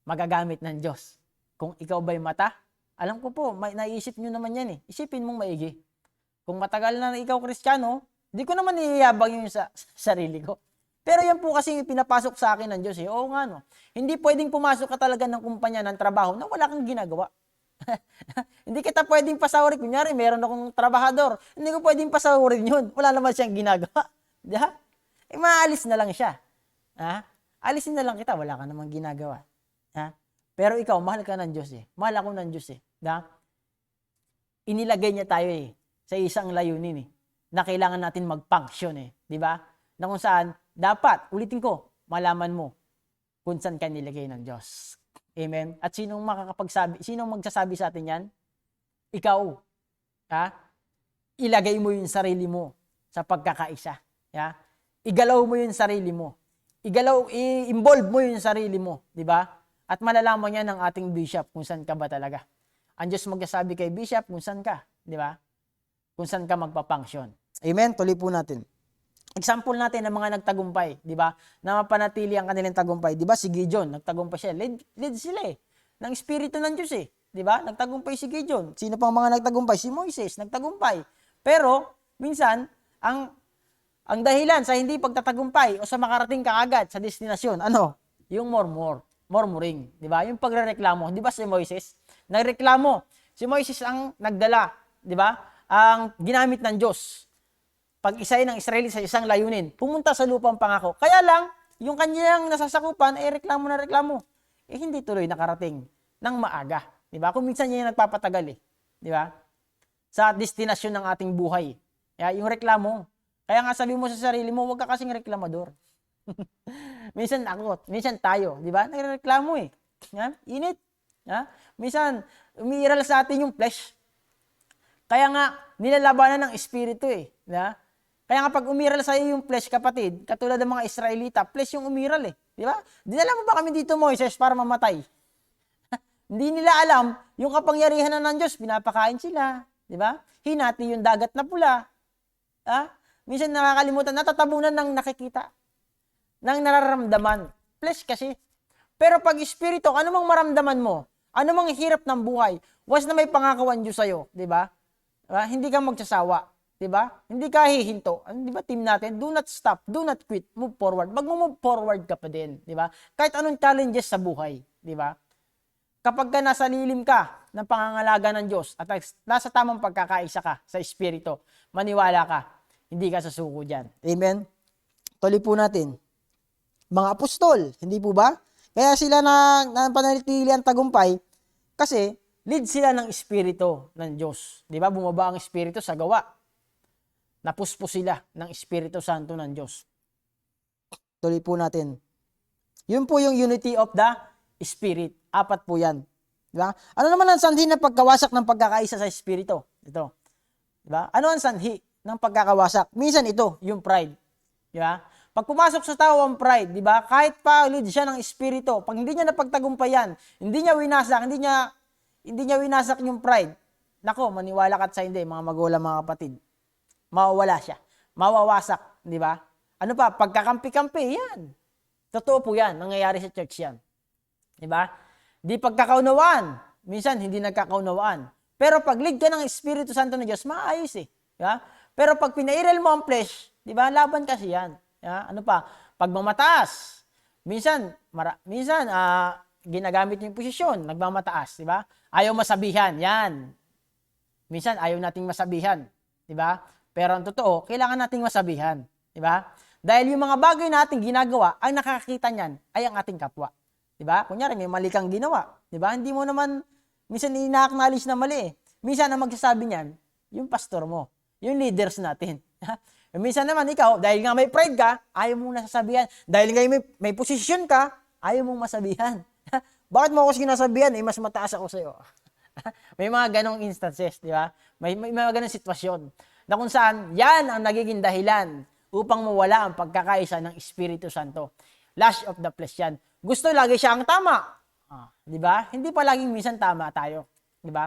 magagamit ng Diyos. Kung ikaw ba'y mata, alam ko po, naisip nyo naman yan eh. Isipin mong maigi. Kung matagal na ikaw Kristiyano, di ko naman iyayabang yun sa sarili ko. Pero yan po kasi yung pinapasok sa akin ng Diyos eh. Oo nga no. Hindi pwedeng pumasok ka talaga ng kumpanya ng trabaho na wala kang ginagawa. Hindi kita pwedeng pasahurin. Kunyari, meron akong trabahador. Hindi ko pwedeng pasahurin yun. Wala naman siyang ginagawa. Diba? Maalis na lang siya. Alisin na lang kita. Wala ka namang ginagawa. Pero ikaw, mahal ka ng Diyos eh. Mahal ako ng Diyos eh. Inilagay niya tayo eh sa isang layunin eh. Na kailangan natin mag-function eh. Diba? Na kung saan, dapat, ulitin ko, malaman mo kung saan ka nilagay ng Diyos. Amen? At sinong magsasabi sa atin yan? Ikaw. Ilagay mo yung sarili mo sa pagkakaisa. Igalaw mo yung sarili mo. I-involve mo yung sarili mo. Diba? At malalaman niya ng ating bishop kung saan ka ba talaga. Ang Diyos magsasabi kay bishop kung saan ka. Diba? Kung saan ka magpapunction. Amen? Tuloy po natin. Example natin ng mga nagtagumpay, di ba? Na mapanatili ang kanilang tagumpay. Di ba si Gideon, nagtagumpay siya. Lead sila eh. Ng Espiritu ng Diyos eh. Di ba? Nagtagumpay si Gideon. Sino pang mga nagtagumpay? Si Moises, nagtagumpay. Pero, minsan, ang dahilan sa hindi pagtatagumpay o sa makarating ka agad sa destinasyon, yung murmuring. Di ba? Yung pagrereklamo. Di ba si Moises? Nagreklamo. Si Moises ang nagdala. Di ba? Ang ginamit ng Diyos. Pag-isay ng Israeli sa isang layunin, pumunta sa lupang pangako. Kaya lang, yung kanyang nasasakupan, reklamo na reklamo. Hindi tuloy nakarating ng maaga. Diba? Kung minsan yan yung nagpapatagal eh. Diba? Sa destinasyon ng ating buhay. Yung reklamo. Kaya nga sabi mo sa sarili mo, huwag ka kasing reklamador. Minsan ako, minsan tayo, di ba? Nagreklamo eh. Ha? Init. Ha? Minsan, umiiral sa atin yung flesh. Kaya nga, nilalabanan ng espiritu eh. Di ba? Kaya nga pag umiral sa iyo yung flesh, kapatid, katulad ng mga Israelita, flesh yung umiral eh. Di ba? Dinala mo ba kami dito, Moises, para mamatay? Hindi nila alam, yung kapangyarihan na ng Diyos, pinapakain sila. Di ba? Hinati yung dagat na pula. Ha? Minsan nakakalimutan, natatabunan ng nakikita, ng nararamdaman. Flesh kasi. Pero pag espiritu, ano mang maramdaman mo, ano mang hirap ng buhay, was na may pangakawan Diyos sa'yo. Di ba? Diba? Hindi ka magsasawa. Diba? Hindi ka hihinto. Ano, diba, team natin? Do not stop. Do not quit. Move forward. Mag-move forward ka pa din. Diba? Kahit anong challenges sa buhay. Diba? Kapag ka nasa lilim ka ng pangangalaga ng Diyos at nasa tamang pagkakaisa ka sa Espiritu, maniwala ka, hindi ka sasuko dyan. Amen? Tuloy po natin. Mga apostol, hindi po ba? Kaya sila na pananatili ang tagumpay kasi lead sila ng Espiritu ng Diyos. Di ba? Bumaba ang Espiritu sa gawa. Napuspos sila ng Espiritu Santo ng Diyos. Tuloy po natin. Yun po yung unity of the Spirit. 4 po yan. Diba? Ano naman ang sanhi ng pagkawasak ng pagkakaisa sa Espiritu? Ito. Diba? Ano ang sanhi ng pagkakawasak? Minsan ito, yung pride. Diba? Pag pumasok sa tao ang pride, diba? Kahit pa lead siya ng Espiritu, pag hindi niya napagtagumpayan, hindi niya winasak yung pride. Nako, maniwala ka sa hindi, mga magulang, mga kapatid. Mawawala siya. Mawawasak, di ba? Ano pa? Pagkakampi-kampi, yan. Totoo po yan. Nangyayari sa church yan. Di ba? Di pagkakaunawaan. Minsan, hindi nagkakaunawaan. Pero pag lead ka ng Espiritu Santo ng Diyos, maayos eh. Di ba? Pero pag pinairal mo ang flesh, di ba? Laban kasi yan. Di ba? Ano pa? Pagmamataas. Minsan, ginagamit yung posisyon, nagmamataas. Di ba? Ayaw masabihan. Yan. Minsan, ayaw nating masabihan. Di ba? Pero ang totoo, kailangan nating masabihan. Diba? Dahil yung mga bagay nating ginagawa, ang nakakakita niyan ay ang ating kapwa. Diba? Kunyari, may mali kang ginawa. Diba? Hindi mo naman, minsan ina-acknowledge na mali eh. Minsan ang magsasabi niyan, yung pastor mo, yung leaders natin. Minsan naman ikaw, dahil nga may pride ka, ayaw mong nasasabihan. Dahil nga may posisyon ka, ayaw mong masabihan. Bakit mo ako sinasabihan? Mas mataas ako sa'yo. May mga ganong instances, di ba? May mga ganong sitwasyon na kung saan yan ang nagiging dahilan upang mawala ang pagkakaisa ng Espiritu Santo. Lust of the flesh yan. Gusto lagi siya ang tama. Di ba? Hindi pa laging minsan tama tayo. Di ba?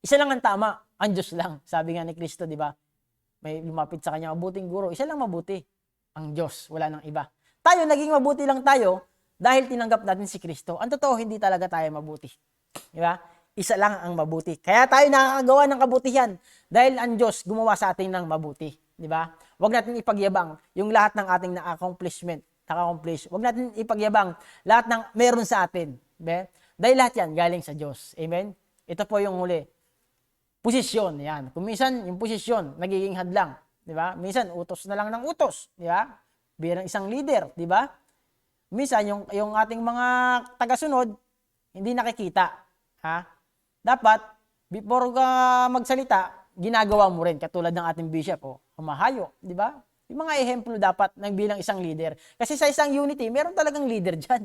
Isa lang ang tama, ang Diyos lang. Sabi nga ni Kristo, di ba? May lumapit sa kanya, mabuting guro. Isa lang mabuti, ang Diyos. Wala nang iba. Tayo, naging mabuti lang tayo dahil tinanggap natin si Kristo. Ang totoo, hindi talaga tayo mabuti. Di ba? Isa lang ang mabuti. Kaya tayo nakakagawa ng kabutihan dahil ang Diyos gumawa sa atin ng mabuti. Di ba? Huwag natin ipagyabang yung lahat ng ating na-accomplish. Huwag natin ipagyabang lahat ng meron sa atin. Diba? Dahil lahat yan galing sa Diyos. Amen? Ito po yung huli. Posisyon. Yan. Kung minsan, yung posisyon, nagiging hadlang. Di ba? Minsan, utos na lang ng utos. Di ba? Bilang isang leader. Di ba? Minsan, yung ating mga tagasunod, hindi nakikita. Ha? Dapat, before ka magsalita, ginagawa mo rin, katulad ng ating bishop, humahayo, di ba? Yung mga ehemplo dapat ng bilang isang leader. Kasi sa isang unity, meron talagang leader dyan.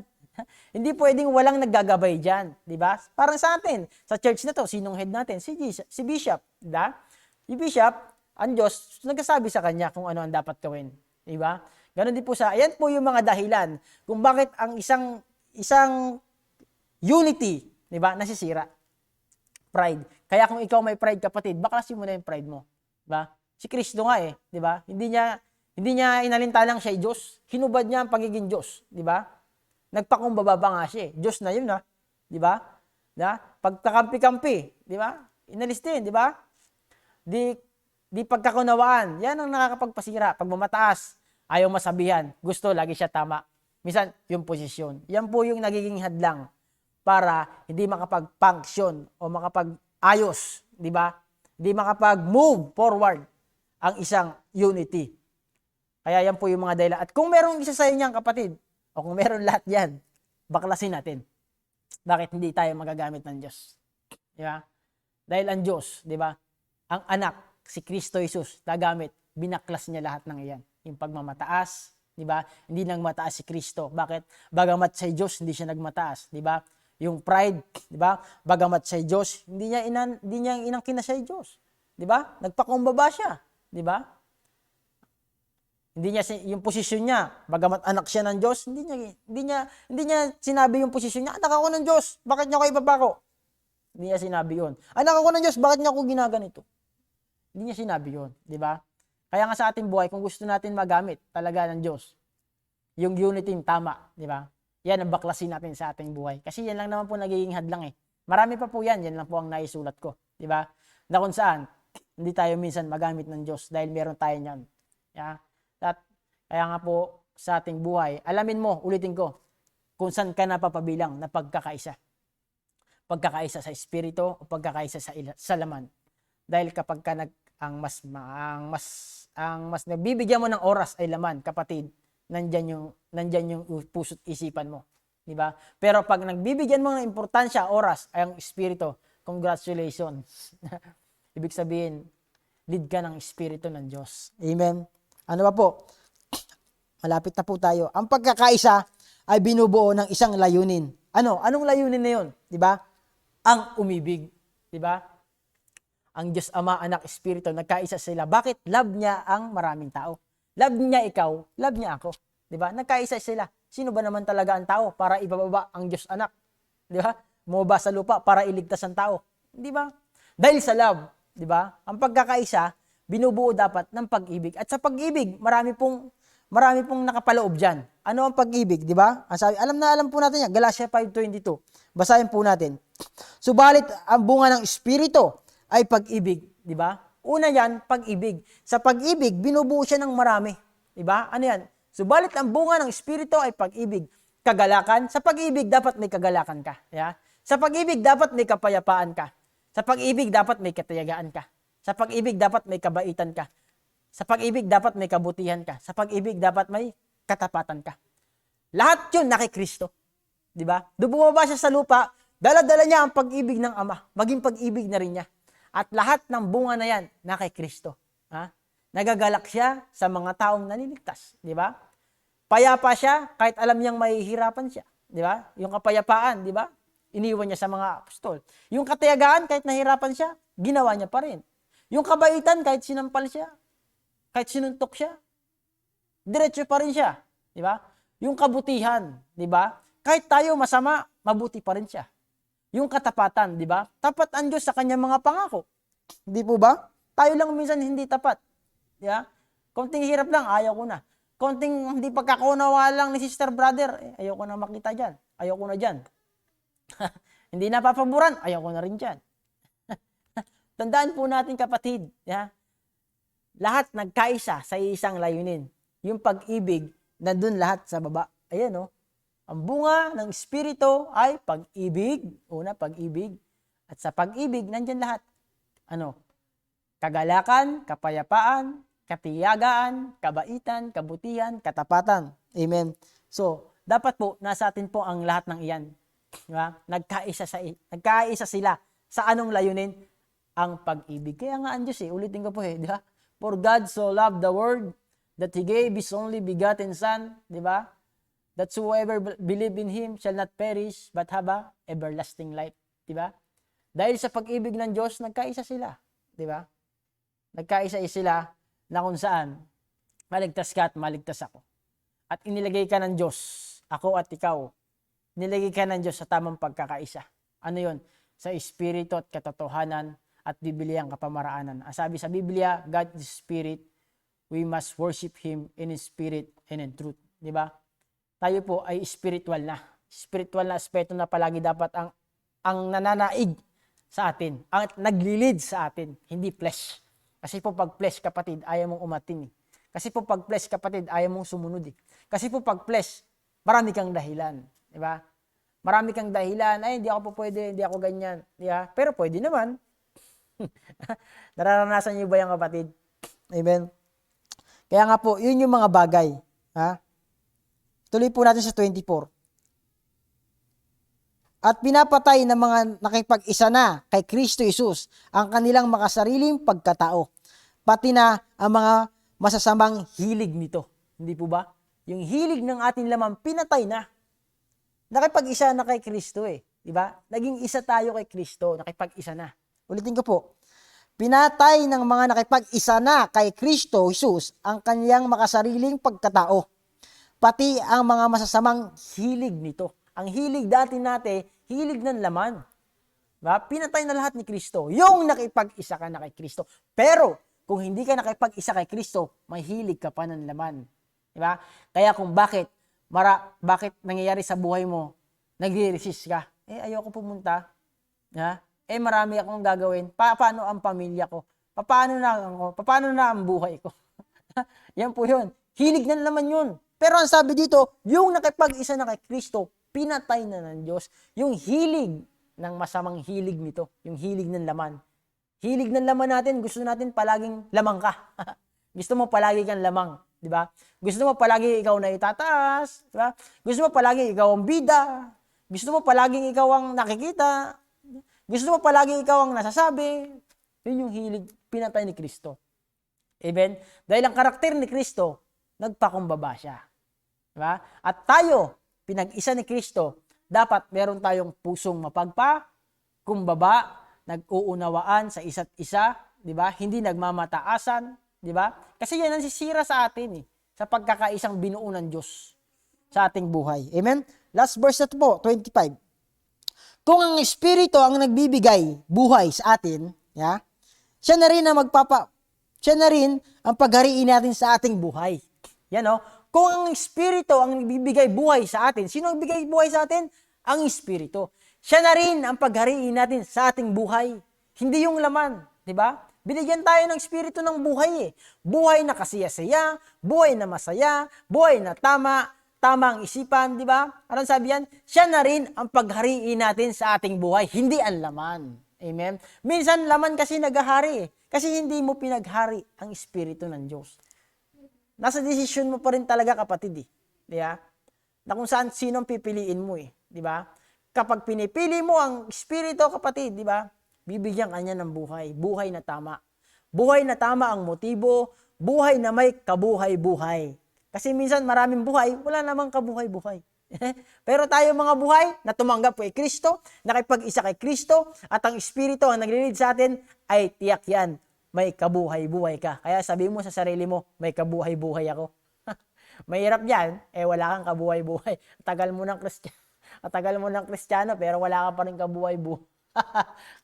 Hindi pwedeng walang naggagabay dyan, di ba? Parang sa atin, sa church na to, sinong head natin? Si bishop, di ba? Si bishop, ang Diyos, nagsasabi sa kanya kung ano ang dapat gawin, di ba? Ganon din po ayan po yung mga dahilan kung bakit ang isang unity, di ba, nasisira. Pride. Kaya kung ikaw may pride, kapatid, baklasin mo na yung pride mo. Diba? Si Kristo nga di ba? Hindi niya inalintalang siya ay Diyos. Hinubad niya ang pagiging Diyos. Diba? Nagpakumbaba pa nga siya Diyos na yun Diba? Diba? Pagkakampi-kampi. Diba? Inalis din, diba? Di pagkakunawaan. Yan ang nakakapagpasira. Pagmamataas, ayaw masabihan. Gusto, lagi siya tama. Minsan, yung posisyon. Yan po yung nagiging hadlang para hindi makapag-function o makapag-ayos, di ba? Hindi makapag-move forward ang isang unity. Kaya yan po yung mga dahilan. At kung merong isa sa inyo, kapatid, o kung meron lahat yan, baklasin natin. Bakit hindi tayo magagamit ng Diyos? Di ba? Dahil ang Diyos, di ba? Ang anak, si Kristo Jesus, nagamit, binaklas niya lahat ng iyan. Yung pagmamataas, di ba? Hindi nang mataas si Kristo. Bakit? Bagamat sa Diyos, hindi siya nagmataas, di ba? Yung pride, di ba? Bagamat sa Diyos, hindi niya inangkin na sa Diyos, di ba? Nagpakumbaba siya, di ba? Hindi niya yung posisyon niya, bagamat anak siya ng Diyos, hindi niya sinabi yung posisyon niya, anak ako ng Diyos, bakit niya ako ibabako? Hindi niya sinabi yun. Anak ako ng Diyos, bakit niya ako ginaganito? Hindi niya sinabi yun, di ba? Kaya nga sa ating buhay, kung gusto natin magamit talaga ng Diyos, yung unity tama, di ba? Yan ang baklasin natin sa ating buhay. Kasi yan lang naman po nagiging hadlang eh. Marami pa po yan lang po ang naisulat ko, di ba? Na kung saan, hindi tayo minsan magamit ng Diyos dahil meron tayo niyan. Yeah? Kaya nga po sa ating buhay, alamin mo, ulitin ko, kung saan ka napapabilang na pagkakaisa. Pagkakaisa sa espiritu o pagkakaisa sa laman. Dahil kapag ka ang mas nagbibigyan mo ng oras ay laman, kapatid, nandyan yung puso't isipan mo, di ba? Pero pag nagbibigyan mo ng importansya, oras ay ang espiritu, congratulations. Ibig sabihin, lead ka ng espiritu ng Diyos. Amen. Ano ba po? Malapit na po tayo. Ang pagkakaisa ay binubuo ng isang layunin. Anong layunin na yun? Di ba? Ang umibig. Di ba? Ang Diyos Ama, Anak, Espiritu, nagkaisa sila. Bakit? Love niya ang maraming tao. Love niya ikaw, love niya ako. Di ba? Nagkaisa sila. Sino ba naman talaga ang tao para ibababa ang Diyos Anak? Di ba? Bumaba sa lupa para iligtas ang tao. Di ba? Dahil sa love, di ba? Ang pagkakaisa, binubuo dapat ng pag-ibig. At sa pag-ibig, marami pong nakapaloob dyan. Ano ang pag-ibig, di ba? Alam po natin yan. Galatia 5:22. Basahin po natin. Subalit, ang bunga ng Espiritu ay pag-ibig, di ba? Una yan, pag-ibig. Sa pag-ibig, binubuo siya ng marami. Di ba? Ano yan? Subalit, ang bunga ng Espiritu ay pag-ibig. Kagalakan. Sa pag-ibig, dapat may kagalakan ka. Yeah? Sa pag-ibig, dapat may kapayapaan ka. Sa pag-ibig, dapat may katiyagaan ka. Sa pag-ibig, dapat may kabaitan ka. Sa pag-ibig, dapat may kabutihan ka. Sa pag-ibig, dapat may katapatan ka. Lahat yun na kay Kristo. Di ba? Doon bumaba siya sa lupa, dala-dala niya ang pag-ibig ng Ama. Maging pag-ibig na rin niya. At lahat ng bunga na yan na kay Kristo. Ha? Nagagalak siya sa mga taong naliligtas. Di ba? Payapa siya kahit alam niyang mahihirapan siya. Di ba? Yung kapayapaan, di ba? Iniwan niya sa mga apostol. Yung katiyagaan, kahit nahirapan siya, ginawa niya pa rin. Yung kabaitan, kahit sinampal siya, kahit sinuntok siya, diretso pa rin siya. Di ba? Yung kabutihan, di ba? Kahit tayo masama, mabuti pa rin siya. Yung katapatan, di ba? Tapat ang Diyos sa kanyang mga pangako. Di po ba? Tayo lang minsan hindi tapat. Di ba? Konting hirap lang, ayaw ko na. Konting hindi pagkakaunawa lang ni sister brother, ayaw ko na makita dyan. Ayaw ko na dyan. Hindi napapaboran, ayaw ko na rin dyan. Tandaan po natin kapatid, ya? Lahat nagkaisa sa isang layunin. Yung pag-ibig, nandun lahat sa baba. Ayan, no? Ang bunga ng Espiritu ay pag-ibig. Una, pag-ibig. At sa pag-ibig, nandyan lahat. Ano? Kagalakan, kapayapaan, katiyagaan, kabaitan, kabutihan, katapatan. Amen. So, dapat po, nasa atin po ang lahat ng iyan. Diba? Nagkaisa sila. Sa anong layunin? Ang pag-ibig. Kaya nga ang Diyos ulitin ko po di ba? For God so loved the world that He gave His only begotten Son, di ba? That whoever believe in Him shall not perish but have a everlasting life, di ba? Dahil sa pag-ibig ng Diyos, nagkaisa sila, di ba? Nagkaisa sila na kung saan maligtas ka at maligtas ako. At inilagay ka ng Diyos, ako at ikaw, nilagay ka ng Diyos sa tamang pagkakaisa. Ano yon? Sa espiritu at katotohanan at bibliyang kapamaraanan. Ang sabi sa Biblia, God is Spirit, we must worship Him in Spirit and in truth. Di ba? Tayo po ay spiritual na. Spiritual na aspeto na palagi dapat ang nananaig sa atin, ang naglilid sa atin, hindi flesh. Kasi po pag flesh, kapatid, ayaw mong umatin. Kasi po pag flesh, kapatid, ayaw mong sumunod. Kasi po pag flesh, marami kang dahilan. Di ba? Marami kang dahilan, ay hindi ako po pwede, hindi ako ganyan. Di ba? Pero pwede naman. Nararanasan niyo ba yan, kapatid? Amen. Kaya nga po, yun yung mga bagay. Ha? Tuloy po natin sa 24. At pinapatay ng mga nakipag-isa na kay Kristo Jesus ang kanilang makasariling pagkatao, pati na ang mga masasamang hilig nito. Hindi po ba? yung hilig ng ating laman, pinatay na. Nakipag-isa na kay Kristo eh. Diba? Naging isa tayo kay Kristo, nakipag-isa na. Ulitin ko po. Pinatay ng mga nakipag-isa na kay Kristo Jesus ang kanyang makasariling pagkatao. Pati ang mga masasamang hilig nito. Ang hilig dati natin, hilig ng laman. Diba? Pinatay na lahat ni Kristo. Yung nakipag-isa ka na kay Kristo. Pero, kung hindi ka nakipag-isa kay Kristo, may hilig ka pa ng laman. Diba? Kaya kung bakit nangyayari sa buhay mo, nagre-resist ka. Ayoko pumunta. Marami akong gagawin. Paano ang pamilya ko? Paano na ang buhay ko? Yan po yun. Hilig na naman yun. Pero ang sabi dito, yung nakipag-isa na kay Kristo, pinatay na ng Diyos. Yung hilig ng masamang hilig nito. Yung hilig ng laman. Hilig ng laman natin, gusto natin palaging lamang ka. Gusto mo palagi kang lamang. Diba? Gusto mo palagi ikaw na itataas. Diba? Gusto mo palagi ikaw ang bida. Gusto mo palaging ikaw ang nakikita. Gusto mo palaging ikaw ang nasasabi. Yun yung hilig, pinatay ni Kristo. Amen? Dahil ang karakter ni Kristo, nagpakumbaba siya. Diba? At tayo, pinag-isa ni Kristo, dapat meron tayong pusong mapagpakumbaba, nag-uunawaan sa isa't isa, diba? Hindi nagmamataasan, diba? Kasi yan ang sisira sa atin sa pagkakaisang binuo ng Diyos sa ating buhay. Amen? Last verse na po, 25. Kung ang Espiritu ang nagbibigay buhay sa atin, siya na rin ang paghariin natin sa ating buhay. Yan Kung ang Espiritu ang nagbibigay buhay sa atin, sino ang bigay buhay sa atin? Ang Espiritu. Siya na rin ang paghariin natin sa ating buhay. Hindi yung laman, di ba? Binigyan tayo ng Espiritu ng buhay Buhay na kasiyasaya, buhay na masaya, buhay na tama ang isipan, di ba? Anong sabi yan? Siya na rin ang paghariin natin sa ating buhay, hindi ang laman. Amen? Minsan, laman kasi naghahari kasi hindi mo pinaghari ang Espiritu ng Diyos. Nasa desisyon mo pa rin talaga, kapatid Di ba? Na kung sino ang pipiliin mo Di ba? Kapag pinipili mo ang Espiritu, kapatid, di ba? Bibigyan ka niya ng buhay. Buhay na tama. Buhay na tama ang motibo. Buhay na may kabuhay-buhay. Kasi minsan maraming buhay, wala namang kabuhay-buhay. Pero tayo mga buhay na tumanggap kay Kristo, nakipag-isa kay Kristo, at ang Espiritu ang nagre-lead sa atin, ay tiyak yan, may kabuhay-buhay ka. Kaya sabi mo sa sarili mo, may kabuhay-buhay ako. Mahirap yan, wala kang kabuhay-buhay. Tagal mo ng Kristiyano, pero wala ka pa rin kabuhay-buhay.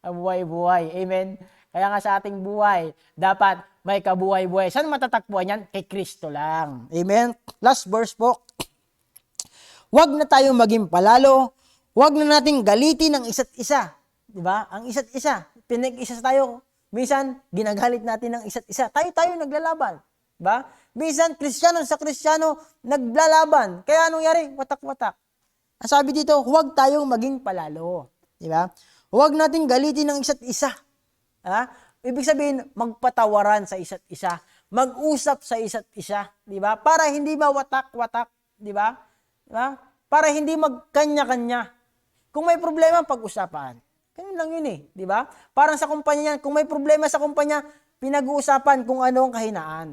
Kabuhay-buhay. Amen? Kaya nga sa ating buhay, dapat may kabuhay-buhay. Saan matatagpuan yan? Kay Kristo lang. Amen? Last verse po. Huwag na tayong maging palalo. Huwag na nating galitin ang isa't isa. Diba? Ang isa't isa. Pinag-isa tayo. Minsan, ginagalit natin ang isa't isa. Tayo naglalaban. Diba? Minsan, Kristiyano sa Kristiyano, naglalaban. Kaya anong yari? Watak-watak. Ang sabi dito, huwag tayong maging palalo. Diba? Huwag nating galitin ang isa't isa. Ibig sabihin, magpatawaran sa isa't isa. Mag-usap sa isa't isa. Diba? Para hindi mawatak-watak. Diba? Diba? Para hindi magkanya-kanya. Kung may problema, pag-usapan. Ganun lang yun Diba? Parang sa kumpanya yan, kung may problema sa kumpanya, pinag-uusapan kung ano ang kahinaan.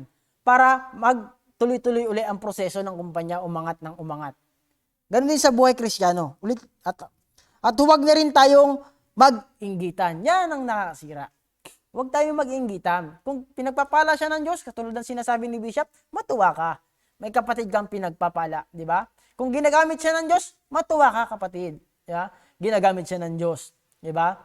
Para magtuloy-tuloy uli ang proseso ng kumpanya, umangat ng umangat. Ganun din sa buhay Kristiyano. At huwag na rin tayong mag-inggitan. Yan ang nakasira. Huwag tayong mag-inggitan. Kung pinagpapala siya ng Diyos, katulad ng sinasabi ni Bishop, matuwa ka. May kapatid kang pinagpapala, di ba? Kung ginagamit siya ng Diyos, matuwa ka, kapatid. Di ba? Ginagamit siya ng Diyos. Di ba?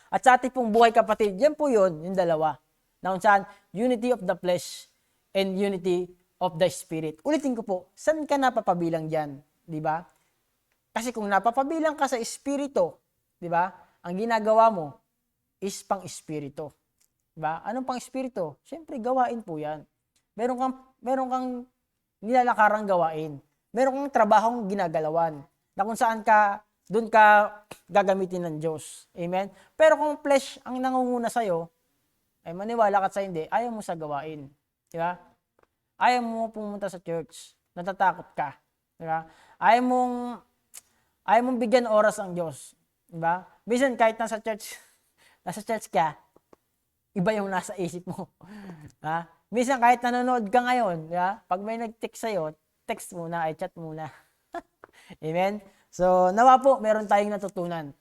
At sa ating pong buhay, kapatid, yan po yun, yung dalawa. Na kung saan, unity of the flesh and unity of the spirit. Ulitin ko po, saan ka napapabilang dyan? Di ba? Kasi kung napapabilang ka sa espiritu, di ba? Ang ginagawa mo is pang-espiritu. Diba? Anong pang-espiritu? Siyempre, gawain po yan. Meron kang nilalakarang gawain. Meron kang trabahong ginagalawan. Na kung saan doon ka gagamitin ng Diyos. Amen? Pero kung flesh ang nangunguna sa'yo, maniwala ka sa hindi, ayaw mo sa gawain. Diba? Ayaw mo pumunta sa church. Natatakot ka. Diba? Ayaw mong bigyan oras ang Diyos. Diba? Minsan kahit nasa church ka, iba yung nasa isip mo. Minsan kahit nanonood ka ngayon, pag may nag-text sa'yo, text muna, ay chat muna. Amen? So, nawa po, meron tayong natutunan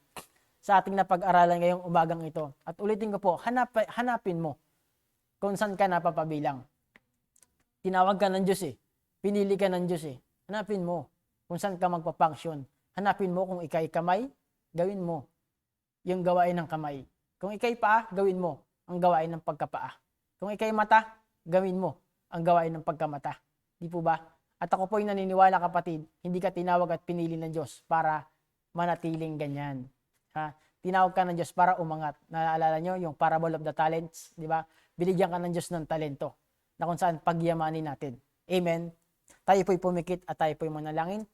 sa ating napag-aralan ngayong umagang ito. At ulitin ko po, hanapin mo kung saan ka napapabilang. Tinawag ka ng Diyos eh. Pinili ka ng Diyos eh. Hanapin mo kung saan ka magpapunction. Hanapin mo kung ikay kamay, gawin mo yung gawain ng kamay. Kung ikay paa, gawin mo ang gawain ng pagkapaa. Kung ikay mata, gawin mo ang gawain ng pagkamata. Di po ba? At ako po'y naniniwala, kapatid, hindi ka tinawag at pinili ng Diyos para manatiling ganyan. Ha? Tinawag ka ng Diyos para umangat. Naalala nyo yung parable of the talents, di ba? Binigyan ka ng Diyos ng talento na kung saan pagyamanin natin. Amen. Tayo po'y pumikit at tayo po'y manalangin.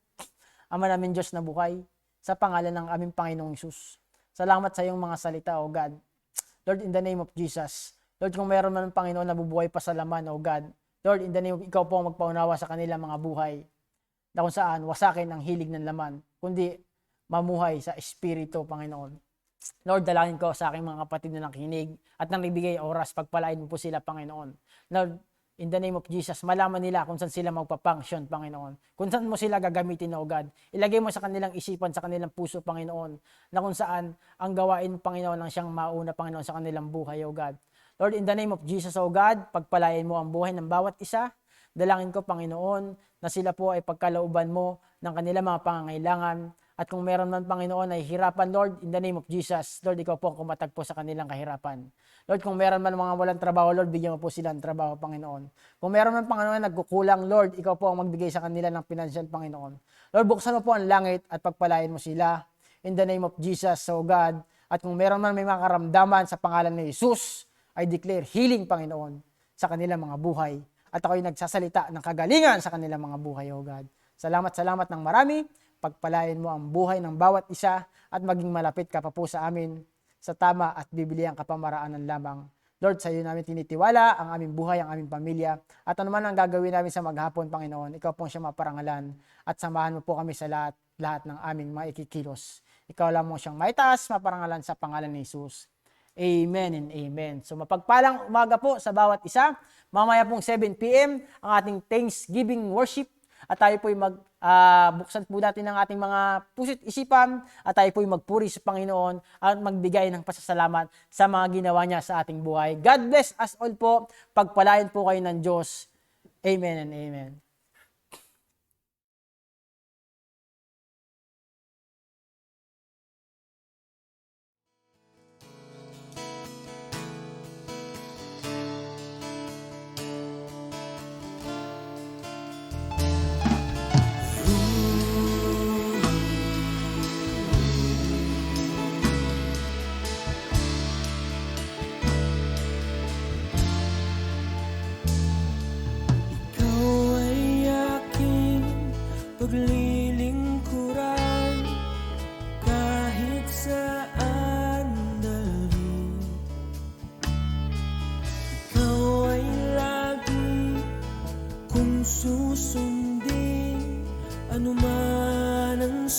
Ama namin Diyos na buhay, sa pangalan ng aming Panginoong Hesus. Salamat sa iyong mga salita, O God. Lord, in the name of Jesus. Lord, kung meron man ng Panginoon na bubuhay pa sa laman, O God. Lord, in the name of, ikaw po ang magpaunawa sa kanilang mga buhay. Na kung saan, wasakin ang hilig ng laman, kundi mamuhay sa Espiritu, Panginoon. Lord, dalangin ko sa aking mga kapatid na nakinig at nang ibigay oras, pagpalain mo po sila, Panginoon. Lord, in the name of Jesus, malaman nila kung saan sila magpapunction, Panginoon. Kung saan mo sila gagamitin, O God. Ilagay mo sa kanilang isipan, sa kanilang puso, Panginoon, na kung saan ang gawain, Panginoon, ang siyang mauna, Panginoon, sa kanilang buhay, O God. Lord, in the name of Jesus, O God, pagpalain mo ang buhay ng bawat isa. Dalangin ko, Panginoon, na sila po ay pagkalooban mo ng kanilang mga pangangailangan. At kung meron man, Panginoon, ay hirapan, Lord, in the name of Jesus, Lord, ikaw po ang kumatagpo sa kanilang kahirapan. Lord, kung meron man mga walang trabaho, Lord, bigyan mo po sila ng trabaho, Panginoon. Kung meron man, Panginoon, nagkukulang, Lord, ikaw po ang magbigay sa kanila ng financial, Panginoon. Lord, buksan mo po ang langit at pagpalain mo sila. In the name of Jesus, so God. At kung meron man may mga karamdaman sa pangalan ni Jesus, I declare healing, Panginoon, sa kanilang mga buhay. At ako'y nagsasalita ng kagalingan sa kanilang mga buhay, O God. Salamat ng marami. Pagpalain mo ang buhay ng bawat isa at maging malapit ka pa po sa amin sa tama at bibiliyang kapamaraanan lamang. Lord, sa iyo namin tinitiwala ang aming buhay, ang aming pamilya. At ano man ang gagawin namin sa maghapon, Panginoon, ikaw pong siya maparangalan at samahan mo po kami sa lahat ng aming mga ikikilos. Ikaw lang mo siyang maitaas, maparangalan sa pangalan ni Jesus. Amen and amen. So mapagpalang umaga po sa bawat isa. Mamaya pong 7 p.m. ang ating Thanksgiving worship. At tayo po'y buksan po natin ang ating mga puso't isipan at tayo po'y magpuri sa Panginoon at magbigay ng pasasalamat sa mga ginawa niya sa ating buhay. God bless us all po. Pagpalain po kayo ng Diyos. Amen and amen. paglilingkuran kahit saan dalhin. Ikaw ay lagi kong susundin, anuman ang